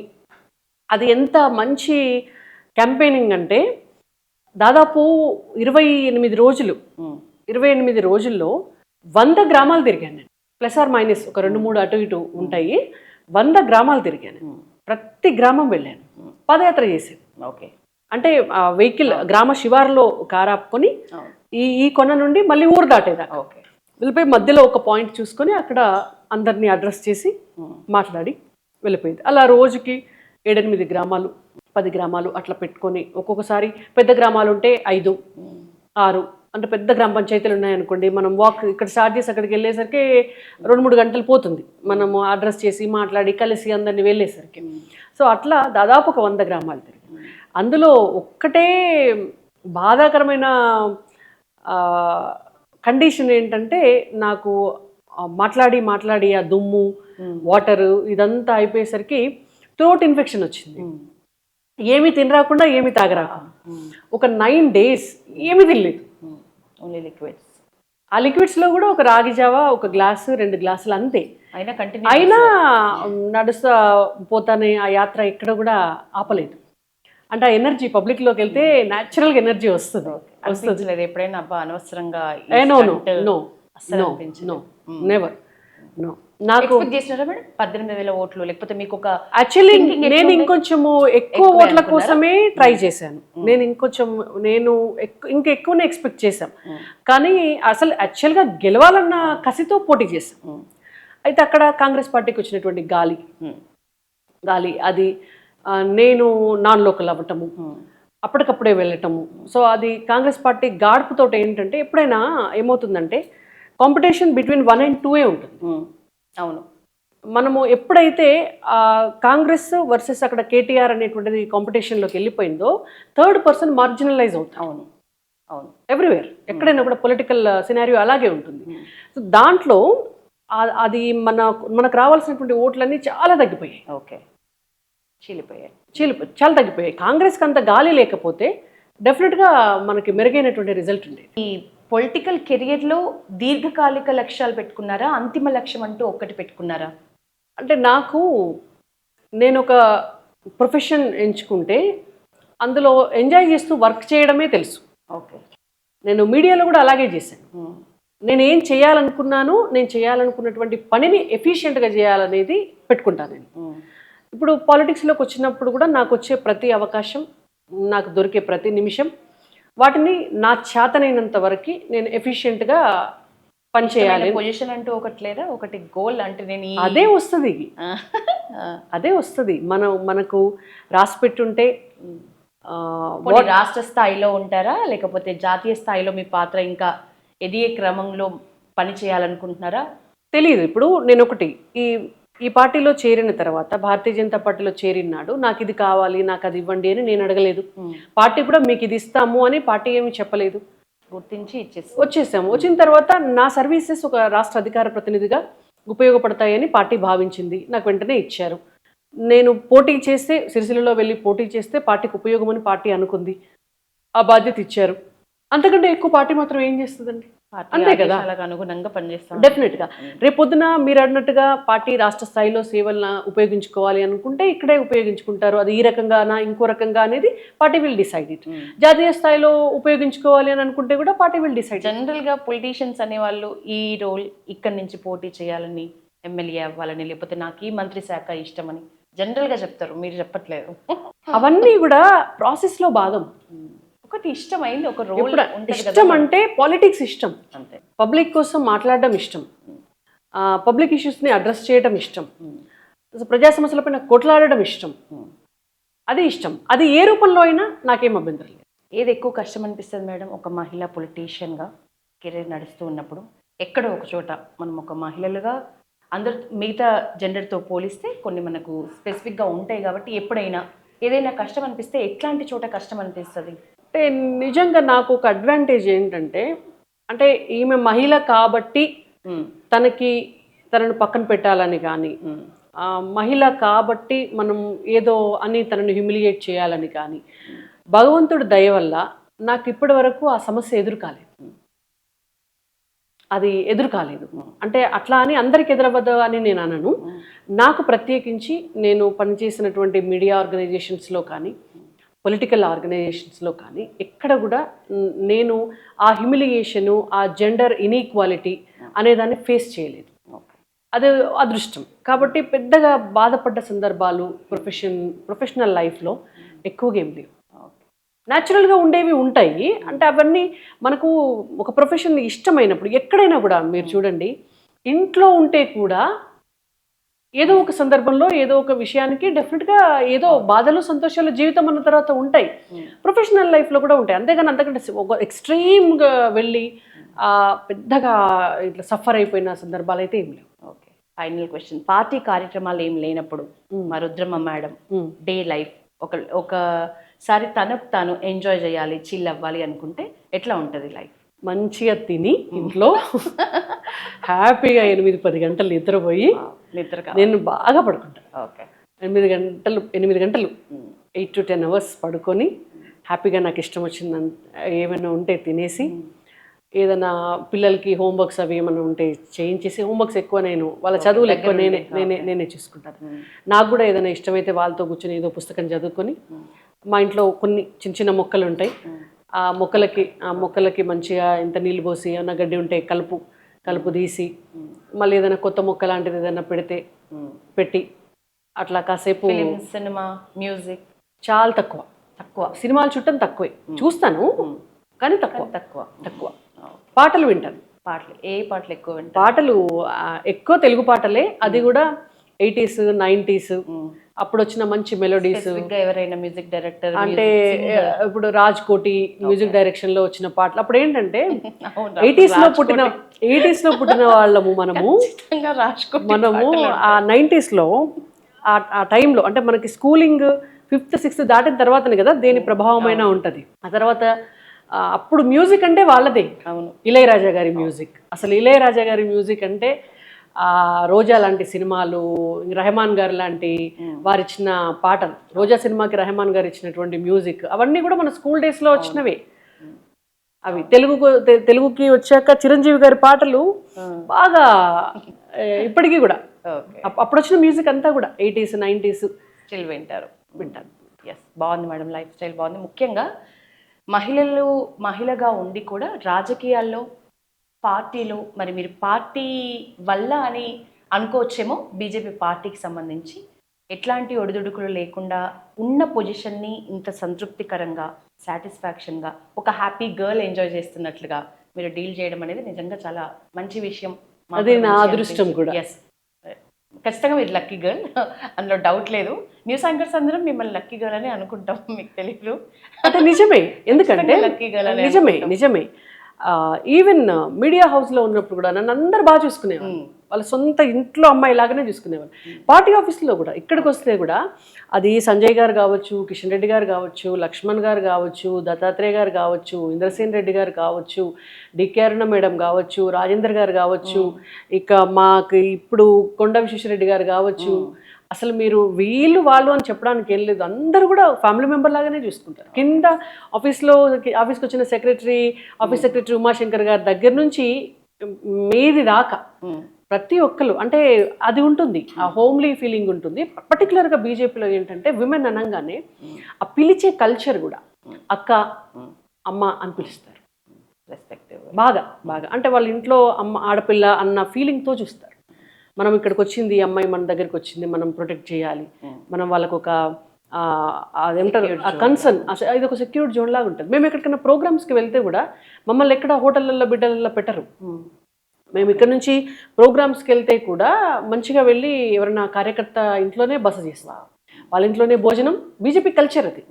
అది ఎంత మంచి క్యాంపెయినింగ్ అంటే దాదాపు 28 రోజుల్లో 100 గ్రామాలు తిరిగాను నేను. +- ఒక 2-3 అటు ఇటు ఉంటాయి. 100 గ్రామాలు తిరిగాను. ప్రతి గ్రామం వెళ్ళాను, పాదయాత్ర చేశాను. అంటే వెహికల్ గ్రామ శివారులో కారాపుకొని ఈ కొన నుండి మళ్ళీ ఊరు దాటేదాకా వెళ్ళిపోయి మధ్యలో ఒక పాయింట్ చూసుకొని అక్కడ అందరినీ అడ్రస్ చేసి మాట్లాడి వెళ్ళిపోయింది. అలా రోజుకి 7-8 గ్రామాలు 10 గ్రామాలు అట్లా పెట్టుకొని ఒక్కొక్కసారి పెద్ద గ్రామాలు ఉంటే 5, 6 అంటే పెద్ద గ్రామ పంచాయతీలు ఉన్నాయనుకోండి, మనం వాక్ ఇక్కడ స్టార్ట్ చేసి అక్కడికి వెళ్ళేసరికి 2-3 గంటలు పోతుంది, మనము అడ్రస్ చేసి మాట్లాడి కలిసి అందరిని వెళ్ళేసరికి. సో అట్లా దాదాపు ఒక 100 గ్రామాలు తిరిగి, అందులో ఒక్కటే బాధాకరమైన కండిషన్ ఏంటంటే, నాకు మాట్లాడి ఆ దుమ్ము వాటరు ఇదంతా అయిపోయేసరికి థ్రోట్ ఇన్ఫెక్షన్ వచ్చింది. ఏమీ తినరాకుండా ఏమీ తాగరాకుండా ఒక 9 days ఏమీ తినలేదు, ఓన్లీ లిక్విడ్స్. ఆ లిక్విడ్స్లో కూడా ఒక రాగి జావా, 1 గ్లాసు 2 గ్లాసులు అంతే. అయినా నడుస్తా పోతానే ఆ యాత్ర ఎక్కడ కూడా ఆపలేదు. అంటే ఆ ఎనర్జీ పబ్లిక్లోకి వెళ్తే న్యాచురల్గా ఎనర్జీ వస్తుంది. ఎప్పుడైనా అబ్బా అనవసరంగా నెవర్ నో. నాకు చేసినారా మేడం 18,000 ఓట్లు, లేకపోతే మీకు ఒక యాక్చువల్లీ నేను ఇంకొంచెము ఎక్కువ ఓట్ల కోసమే ట్రై చేశాను. నేను ఇంకా ఎక్కువనే ఎక్స్పెక్ట్ చేశాను, కానీ అసలు యాక్చువల్గా గెలవాలన్న కసితో పోటీ చేశాను. అయితే అక్కడ కాంగ్రెస్ పార్టీకి వచ్చినటువంటి గాలి అది నేను నాన్ లోకల్ అవ్వటము, అప్పటికప్పుడే వెళ్ళటము. సో అది కాంగ్రెస్ పార్టీ గాడ్పుతో ఏంటంటే, ఎప్పుడైనా ఏమవుతుందంటే కాంపిటీషన్ బిట్వీన్ 1 and 2 ఉంటుంది. అవును, మనము ఎప్పుడైతే కాంగ్రెస్ వర్సెస్ అక్కడ కేటీఆర్ అనేటువంటిది కాంపిటీషన్లోకి వెళ్ళిపోయిందో, థర్డ్ పర్సన్ మార్జినలైజ్ అవుతాం. అవును అవును, ఎవ్రీవేర్ ఎక్కడైనా కూడా పొలిటికల్ సినారియో అలాగే ఉంటుంది. సో దాంట్లో అది మనకు రావాల్సినటువంటి ఓట్లన్నీ చాలా తగ్గిపోయాయి. ఓకే, చాలా తగ్గిపోయాయి. కాంగ్రెస్కి అంత గాలి లేకపోతే డెఫినెట్గా మనకి మెరుగైనటువంటి రిజల్ట్ ఉండేది. ఈ పొలిటికల్ కెరియర్లో దీర్ఘకాలిక లక్ష్యాలు పెట్టుకున్నారా, అంతిమ లక్ష్యం అంటూ ఒక్కటి పెట్టుకున్నారా? అంటే నేను ఒక ప్రొఫెషన్ ఎంచుకుంటే అందులో ఎంజాయ్ చేస్తూ వర్క్ చేయడమే తెలుసు. ఓకే, నేను మీడియాలో కూడా అలాగే చేశాను. నేను ఏం చేయాలనుకున్నాను, నేను చేయాలనుకున్నటువంటి పనిని ఎఫిషియెంట్గా చేయాలనేది పెట్టుకుంటాను నేను. ఇప్పుడు పాలిటిక్స్లోకి వచ్చినప్పుడు కూడా నాకు వచ్చే ప్రతి అవకాశం, నాకు దొరికే ప్రతి నిమిషం, వాటిని నా చేతనైనంత వరకు నేను ఎఫిషియెంట్గా పనిచేయాలి. పొజిషన్ అంటూ ఒకటి లేదా, ఒకటి గోల్ అంటే నేను అదే వస్తుంది. మనకు రాసి పెట్టుంటే. రాష్ట్ర స్థాయిలో ఉంటారా, లేకపోతే జాతీయ స్థాయిలో మీ పాత్ర ఇంకా ఎదిగే క్రమంలో పని చేయాలనుకుంటున్నారా? తెలియదు. ఇప్పుడు నేను ఒకటి ఈ పార్టీలో చేరిన తర్వాత, భారతీయ జనతా పార్టీలో చేరినాడు, నాకు ఇది కావాలి, నాకు అది ఇవ్వండి అని నేను అడగలేదు. పార్టీ కూడా మీకు ఇది ఇస్తాము అని పార్టీ ఏమి చెప్పలేదు, గుర్తించి వచ్చేసాము. వచ్చిన తర్వాత నా సర్వీసెస్ ఒక రాష్ట్ర అధికార ప్రతినిధిగా ఉపయోగపడతాయని పార్టీ భావించింది, నాకు వెంటనే ఇచ్చారు. నేను పోటీ చేస్తే, సిరిసిల్లలో వెళ్ళి పోటీ చేస్తే పార్టీకి ఉపయోగమని పార్టీ అనుకుంది, ఆ బాధ్యత ఇచ్చారు. అంతకంటే ఎక్కువ పార్టీ మాత్రం ఏం చేస్తుందండి? అంతే కదా, అనుగుణంగా పనిచేస్తాం. డెఫినెట్గా రేపొద్దున మీరు అన్నట్టుగా పార్టీ రాష్ట్ర స్థాయిలో సేవలను ఉపయోగించుకోవాలి అనుకుంటే ఇక్కడే ఉపయోగించుకుంటారు. అది ఈ రకంగానా ఇంకో రకంగా అనేది పార్టీ విల్ డిసైడ్ ఇట్. జాతీయ స్థాయిలో ఉపయోగించుకోవాలి అని అనుకుంటే కూడా పార్టీ విల్ డిసైడ్. జనరల్గా పొలిటీషియన్స్ అనేవాళ్ళు ఈ రోల్ ఇక్కడి నుంచి పోటీ చేయాలని, ఎమ్మెల్యే అవ్వాలని, లేకపోతే నాకు ఈ మంత్రి శాఖ ఇష్టమని జనరల్గా చెప్తారు, మీరు చెప్పట్లేదు. అవన్నీ కూడా ప్రాసెస్లో భాగం. ఒకటి ఇష్టమైంది, ఒక రోల్ ఇష్టం అంటే పాలిటిక్స్ ఇష్టం, అంతే. పబ్లిక్ కోసం మాట్లాడడం ఇష్టం, పబ్లిక్ ఇష్యూస్ని అడ్రస్ చేయడం ఇష్టం, ప్రజా సమస్యలపైన కొట్లాడడం ఇష్టం, అది ఇష్టం. అది ఏ రూపంలో అయినా నాకేం అభ్యంతరం లేదు. ఏది ఎక్కువ కష్టం అనిపిస్తుంది మేడం ఒక మహిళా పొలిటీషియన్గా కెరీర్ నడుస్తూ ఉన్నప్పుడు? ఎక్కడో ఒక చోట మనం ఒక మహిళలుగా అందరు మిగతా జెండర్తో పోలిస్తే కొన్ని మనకు స్పెసిఫిక్గా ఉంటాయి కాబట్టి, ఎప్పుడైనా ఏదైనా కష్టం అనిపిస్తే ఎట్లాంటి చోట కష్టం అనిపిస్తుంది? అంటే నిజంగా నాకు ఒక అడ్వాంటేజ్ ఏంటంటే, అంటే ఈమె మహిళ కాబట్టి తనను పక్కన పెట్టాలని కానీ, మహిళ కాబట్టి మనం ఏదో అని తనను హ్యూమిలియేట్ చేయాలని కానీ, భగవంతుడి దయ వల్ల నాకు ఇప్పటి వరకు ఆ సమస్య ఎదురు కాలేదు. అంటే అట్లా అని అందరికి ఎదురవ్వదు అని నేను అనను. నాకు ప్రత్యేకించి నేను పనిచేసినటువంటి మీడియా ఆర్గనైజేషన్స్లో కానీ, పొలిటికల్ ఆర్గనైజేషన్స్లో కానీ ఎక్కడ కూడా నేను ఆ హ్యూమిలియేషను, ఆ జెండర్ ఇన్ఈక్వాలిటీ అనేదాన్ని ఫేస్ చేయలేదు. అది అదృష్టం. కాబట్టి పెద్దగా బాధపడ్డ సందర్భాలు ప్రొఫెషనల్ లైఫ్లో ఎక్కువగా ఏం లేవు. న్యాచురల్గా ఉండేవి ఉంటాయి. అంటే అవన్నీ మనకు ఒక ప్రొఫెషన్ ఇష్టమైనప్పుడు ఎక్కడైనా కూడా మీరు చూడండి, ఇంట్లో ఉంటే కూడా ఏదో ఒక సందర్భంలో ఏదో ఒక విషయానికి డెఫినెట్గా ఏదో బాధలు సంతోషాలు జీవితం అన్న తర్వాత ఉంటాయి, ప్రొఫెషనల్ లైఫ్లో కూడా ఉంటాయి. అంతేగాని అంతకంటే ఒక ఎక్స్ట్రీమ్గా వెళ్ళి పెద్దగా ఇట్లా సఫర్ అయిపోయిన సందర్భాలు అయితే ఏం లేవు. Okay, final question. పార్టీ కార్యక్రమాలు ఏం లేనప్పుడు మా రుద్రమ్మ మేడం డే లైఫ్ ఒకసారి తనకు తాను ఎంజాయ్ చేయాలి, చిల్ అవ్వాలి అనుకుంటే ఎట్లా ఉంటుంది లైఫ్? మంచిగా తిని ఇంట్లో హ్యాపీగా 8-10 గంటలు నిద్రపోయి నిద్ర నేను బాగా పడుకుంటాను. ఓకే, 8 గంటలు 8 to 10 hours పడుకొని హ్యాపీగా నాకు ఇష్టం వచ్చింది ఏమైనా ఉంటే తినేసి, ఏదైనా పిల్లలకి హోంవర్క్స్ అవి ఏమైనా ఉంటే చేయించేసి, హోంవర్క్స్ ఎక్కువ నేను వాళ్ళ చదువులు ఎక్కువ నేనే చూసుకుంటాను. నాకు కూడా ఏదైనా ఇష్టమైతే వాళ్ళతో కూర్చొని ఏదో పుస్తకం చదువుకొని, మా ఇంట్లో కొన్ని చిన్న చిన్న మొక్కలు ఉంటాయి, ఆ మొక్కలకి మంచిగా ఇంత నీళ్ళు పోసి ఏమైనా గడ్డి ఉంటే కలుపు తీసి, మళ్ళీ ఏదైనా కొత్త మొక్క లాంటిది ఏదైనా పెట్టి అట్లా కాసేపు. సినిమా, మ్యూజిక్ చాలా తక్కువ సినిమాలు చుట్టం తక్కువే, చూస్తాను కానీ తక్కువ. పాటలు వింటాను. ఏ పాటలు ఎక్కువ వింటాను? పాటలు ఎక్కువ తెలుగు పాటలే, అది కూడా 80s 90s అప్పుడు వచ్చిన మంచి మెలోడీస్. ఎవరైనా మ్యూజిక్ డైరెక్టర్ అంటే ఇప్పుడు రాజ్ కోటి మ్యూజిక్ డైరెక్షన్ లో వచ్చిన పాటలు. అప్పుడు ఏంటంటే 80s లో పుట్టిన వాళ్ళము మనము ఆ 90s లో ఆ టైంలో, అంటే మనకి స్కూలింగ్ 5th 6th దాటిన తర్వాతనే కదా దేని ప్రభావమైనా ఉంటుంది. ఆ తర్వాత అప్పుడు మ్యూజిక్ అంటే వాళ్ళదే. అవును, ఇళయరాజా గారి మ్యూజిక్. అసలు ఇళయరాజా గారి మ్యూజిక్ అంటే రోజా లాంటి సినిమాలు, రెహమాన్ గారు లాంటి వారు ఇచ్చిన పాటలు, రోజా సినిమాకి రెహమాన్ గారు ఇచ్చినటువంటి మ్యూజిక్, అవన్నీ కూడా మన స్కూల్ డేస్లో వచ్చినవే. అవి తెలుగుకి వచ్చాక చిరంజీవి గారి పాటలు బాగా ఇప్పటికీ కూడా అప్పుడు వచ్చిన మ్యూజిక్ అంతా కూడా 80s 90s వింటాను. ఎస్, బాగుంది మేడం, లైఫ్ స్టైల్ బాగుంది. ముఖ్యంగా మహిళగా ఉండి కూడా రాజకీయాల్లో, పార్టీలో, మరి మీరు పార్టీ వల్ల అని అనుకోవచ్చేమో, బీజేపీ పార్టీకి సంబంధించి ఎట్లాంటి ఒడిదుడుకులు లేకుండా ఉన్న పొజిషన్ని ఇంత సంతృప్తికరంగా, సాటిస్ఫాక్షన్గా, ఒక హ్యాపీ గర్ల్ ఎంజాయ్ చేస్తున్నట్లుగా మీరు డీల్ చేయడం అనేది నిజంగా చాలా మంచి విషయం. అది నా అదృష్టం కూడా. ఎస్, ఖచ్చితంగా మీరు లక్కీ గర్ల్, అందులో డౌట్ లేదు. న్యూస్ యాంకర్స్ అందరం మిమ్మల్ని లక్కీ గర్ల్ అని అనుకుంటాం, మీకు తెలియదు. అంటే నిజమే, ఎందుకంటే లక్కీ గర్ల్ నిజమే. ఈవెన్ మీడియా హౌస్లో ఉన్నప్పుడు కూడా నన్ను అందరు బాగా చూసుకునేవాళ్ళు, వాళ్ళ సొంత ఇంట్లో అమ్మాయి లాగానే చూసుకునేవాళ్ళు. పార్టీ ఆఫీస్లో కూడా ఇక్కడికి వస్తే కూడా అది సంజయ్ గారు కావచ్చు, కిషన్ రెడ్డి గారు కావచ్చు, లక్ష్మణ్ గారు కావచ్చు, దత్తాత్రేయ గారు కావచ్చు, ఇంద్రసేన్ రెడ్డి గారు కావచ్చు, డికే అరుణ మేడం కావచ్చు, రాజేందర్ గారు కావచ్చు, ఇక మాకు ఇప్పుడు కొండ విశ్వేశ్వరరెడ్డి గారు కావచ్చు, అసలు మీరు వీళ్ళు వాళ్ళు అని చెప్పడానికి ఏం లేదు, అందరూ కూడా ఫ్యామిలీ మెంబర్ లాగానే చూసుకుంటారు. కింద ఆఫీస్కి వచ్చిన ఆఫీస్ సెక్రటరీ ఉమాశంకర్ గారి దగ్గర నుంచి మీది దాకా ప్రతి ఒక్కరు, అంటే అది ఉంటుంది, ఆ హోమ్లీ ఫీలింగ్ ఉంటుంది. పర్టికులర్గా బీజేపీలో ఏంటంటే విమెన్ అనగానే ఆ పిలిచే కల్చర్ కూడా అక్క, అమ్మ అని పిలుస్తారు, రెస్పెక్టివ్ బాగా. అంటే వాళ్ళ ఇంట్లో అమ్మ ఆడపిల్ల అన్న ఫీలింగ్తో చూస్తారు. మనం ఇక్కడికి వచ్చింది, అమ్మాయి మన దగ్గరికి వచ్చింది, మనం ప్రొటెక్ట్ చేయాలి, మనం వాళ్ళకు ఒక అదేంటారు కన్సర్న్, ఇది ఒక సెక్యూర్డ్ జోన్ లాగా ఉంటుంది. మేము ఎక్కడికైనా ప్రోగ్రామ్స్కి వెళ్తే కూడా మమ్మల్ని ఎక్కడ హోటళ్ళల్లో బిడ్డలలో పెట్టరు. మేము ఇక్కడ నుంచి ప్రోగ్రామ్స్కి వెళ్తే కూడా మంచిగా వెళ్ళి ఎవరైనా కార్యకర్త ఇంట్లోనే బస చేస్తాం, వాళ్ళ ఇంట్లోనే భోజనం. బీజేపీ కల్చర్ అది.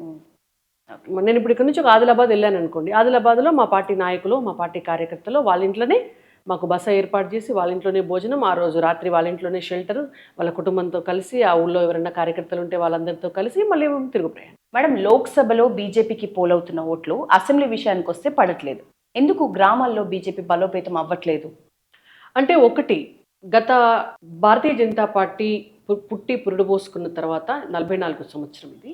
నేను ఇప్పుడు ఇక్కడ నుంచి ఒక ఆదిలాబాద్ వెళ్ళాను అనుకోండి, ఆదిలాబాద్లో మా పార్టీ నాయకులు, మా పార్టీ కార్యకర్తలు వాళ్ళ ఇంట్లోనే మాకు బస ఏర్పాటు చేసి వాళ్ళ ఇంట్లోనే భోజనం, ఆ రోజు రాత్రి వాళ్ళ ఇంట్లోనే షెల్టర్, వాళ్ళ కుటుంబంతో కలిసి, ఆ ఊళ్ళో ఎవరైనా కార్యకర్తలు ఉంటే వాళ్ళందరితో కలిసి మళ్ళీ తిరుగు ప్రయాణం. మేడం, లోక్సభలో బీజేపీకి పోలవుతున్న ఓట్లు అసెంబ్లీ విషయానికి వస్తే పడట్లేదు, ఎందుకు గ్రామాల్లో బీజేపీ బలోపేతం అవ్వట్లేదు? అంటే ఒకటి, గత భారతీయ జనతా పార్టీ పుట్టి పురుడు పోసుకున్న తర్వాత 44 సంవత్సరం ఇది.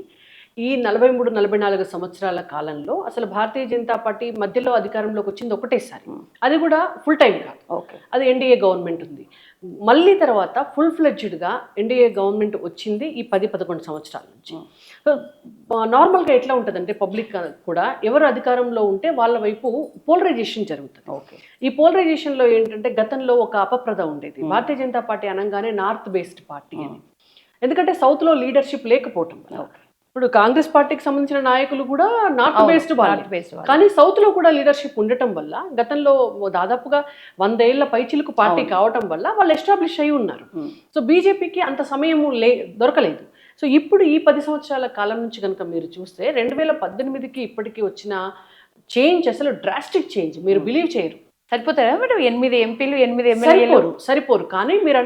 ఈ 43-44 సంవత్సరాల కాలంలో అసలు భారతీయ జనతా పార్టీ మధ్యలో అధికారంలోకి వచ్చింది ఒకటేసారి, అది కూడా ఫుల్ టైం కాదు. అది ఎన్డీఏ గవర్నమెంట్ ఉంది. మళ్ళీ తర్వాత ఫుల్ ఫ్లెడ్జ్డ్గా ఎన్డీఏ గవర్నమెంట్ వచ్చింది ఈ 10-11 సంవత్సరాల నుంచి. నార్మల్గా ఎట్లా ఉంటుందంటే పబ్లిక్ కూడా ఎవరు అధికారంలో ఉంటే వాళ్ళ వైపు పోలరైజేషన్ జరుగుతుంది. ఈ పోలరైజేషన్లో ఏంటంటే గతంలో ఒక అపప్రద ఉండేది, భారతీయ జనతా పార్టీ అనగానే నార్త్ బేస్డ్ పార్టీ అని. ఎందుకంటే సౌత్లో లీడర్షిప్ లేకపోవటం. ఇప్పుడు కాంగ్రెస్ పార్టీకి సంబంధించిన నాయకులు కూడా నార్త్ అవును, బేస్డ్ వాళ్ళు, North based వాళ్ళు. కానీ సౌత్ లో కూడా లీడర్షిప్ ఉండటం వల్ల గతంలో దాదాపుగా 100 ఏళ్ల పైచిలుకు పార్టీ కావటం వల్ల వాళ్ళు ఎస్టాబ్లిష్ అయి ఉన్నారు. సో బీజేపీకి అంత సమయం దొరకలేదు. సో ఇప్పుడు ఈ 10 సంవత్సరాల కాలం నుంచి కనుక మీరు చూస్తే 2018కి ఇప్పటికీ వచ్చిన చేంజ్ అసలు డ్రాస్టిక్ చేంజ్, మీరు బిలీవ్ చేయరు. సరిపోతారా మేడం? 8 ఎంపీలు 8 ఎమ్మెల్యేలు. సరిపోరు. కానీ మీరు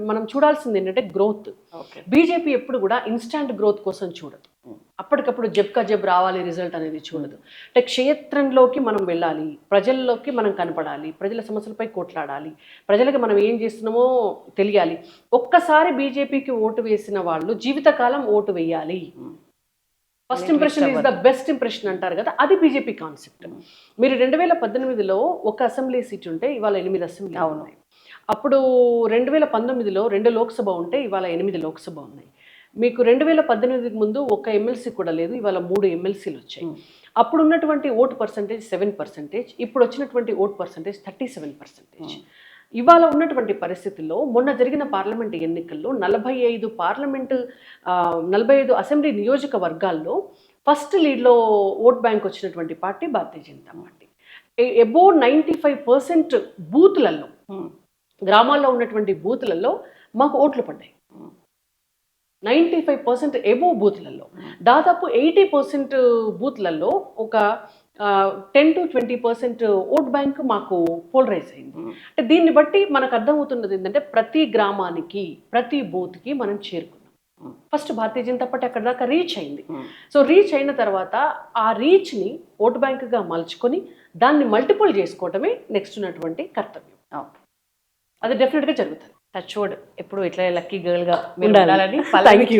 మనం చూడాల్సింది ఏంటంటే గ్రోత్. బీజేపీ ఎప్పుడు కూడా ఇన్స్టాంట్ గ్రోత్ కోసం చూడదు, అప్పటికప్పుడు జబ్ రావాలి రిజల్ట్ అనేది చూడదు. అంటే క్షేత్రంలోకి మనం వెళ్ళాలి, ప్రజల్లోకి మనం కనపడాలి, ప్రజల సమస్యలపై కొట్లాడాలి, ప్రజలకు మనం ఏం చేస్తున్నామో తెలియాలి. ఒక్కసారి బీజేపీకి ఓటు వేసిన వాళ్ళు జీవితకాలం ఓటు వేయాలి. First impression is the best impression అంటారు కదా, అది బీజేపీ కాన్సెప్ట్. మీరు 2018లో ఒక అసెంబ్లీ సీట్ ఉంటే ఇవాళ 8 అసెంబ్లీ ఉన్నాయి. అప్పుడు 2019లో 2 లోక్సభ ఉంటే ఇవాళ 8 లోక్సభ ఉన్నాయి. మీకు 2018కి ముందు ఒక ఎమ్మెల్సీ కూడా లేదు, ఇవాళ 3 ఎమ్మెల్సీలు వచ్చాయి. అప్పుడు ఉన్నటువంటి ఓటు పర్సంటేజ్ 7%, ఇప్పుడు వచ్చినటువంటి ఓటు పర్సంటేజ్ 37%. ఇవాళ ఉన్నటువంటి పరిస్థితుల్లో మొన్న జరిగిన పార్లమెంట్ ఎన్నికల్లో 45 అసెంబ్లీ నియోజకవర్గాల్లో ఫస్ట్ లీడ్లో ఓట్ బ్యాంక్ వచ్చినటువంటి party Bharatiya Janata party. Above 95% బూత్లలో, గ్రామాల్లో ఉన్నటువంటి బూత్లలో మాకు ఓట్లు పడ్డాయి. 95% ఎబోవ్ బూత్లలో, దాదాపు 80% బూత్లలో ఒక 10 to 20% ఓట్ బ్యాంక్ మాకు పోలరైజ్ అయింది. అంటే దీన్ని బట్టి మనకు అర్థమవుతున్నది ఏంటంటే ప్రతి గ్రామానికి, ప్రతి బూత్కి మనం చేరుకున్నాం. ఫస్ట్ భారతీయ జనతా పార్టీ అక్కడ దాకా రీచ్ అయింది. సో రీచ్ అయిన తర్వాత ఆ రీచ్ని ఓట్ బ్యాంక్గా మలుచుకొని దాన్ని మల్టిపుల్ చేసుకోవటమే నెక్స్ట్ ఉన్నటువంటి కర్తవ్యం. అది డెఫినెట్గా జరుగుతుంది. టచ్ వుడ్ ఎప్పుడు ఇట్లా లక్కీ గర్ల్ గా ఉండాలని థ్యాంక్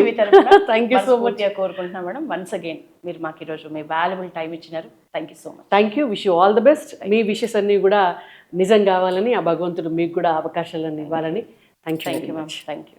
యూ సో మచ్ కోరుకుంటున్నాం మేడం. వన్స్ అగైన్ మీరు మాకు ఈరోజు మీ వాల్యుబుల్ టైం ఇచ్చినారు. Thank you so much. Thank you. Wish you all the best. Me wishes అన్నీ కూడా నిజం కావాలని, ఆ భగవంతుడు మీకు కూడా అవకాశాలను ఇవ్వాలని. Thank you ma'am. Thank you.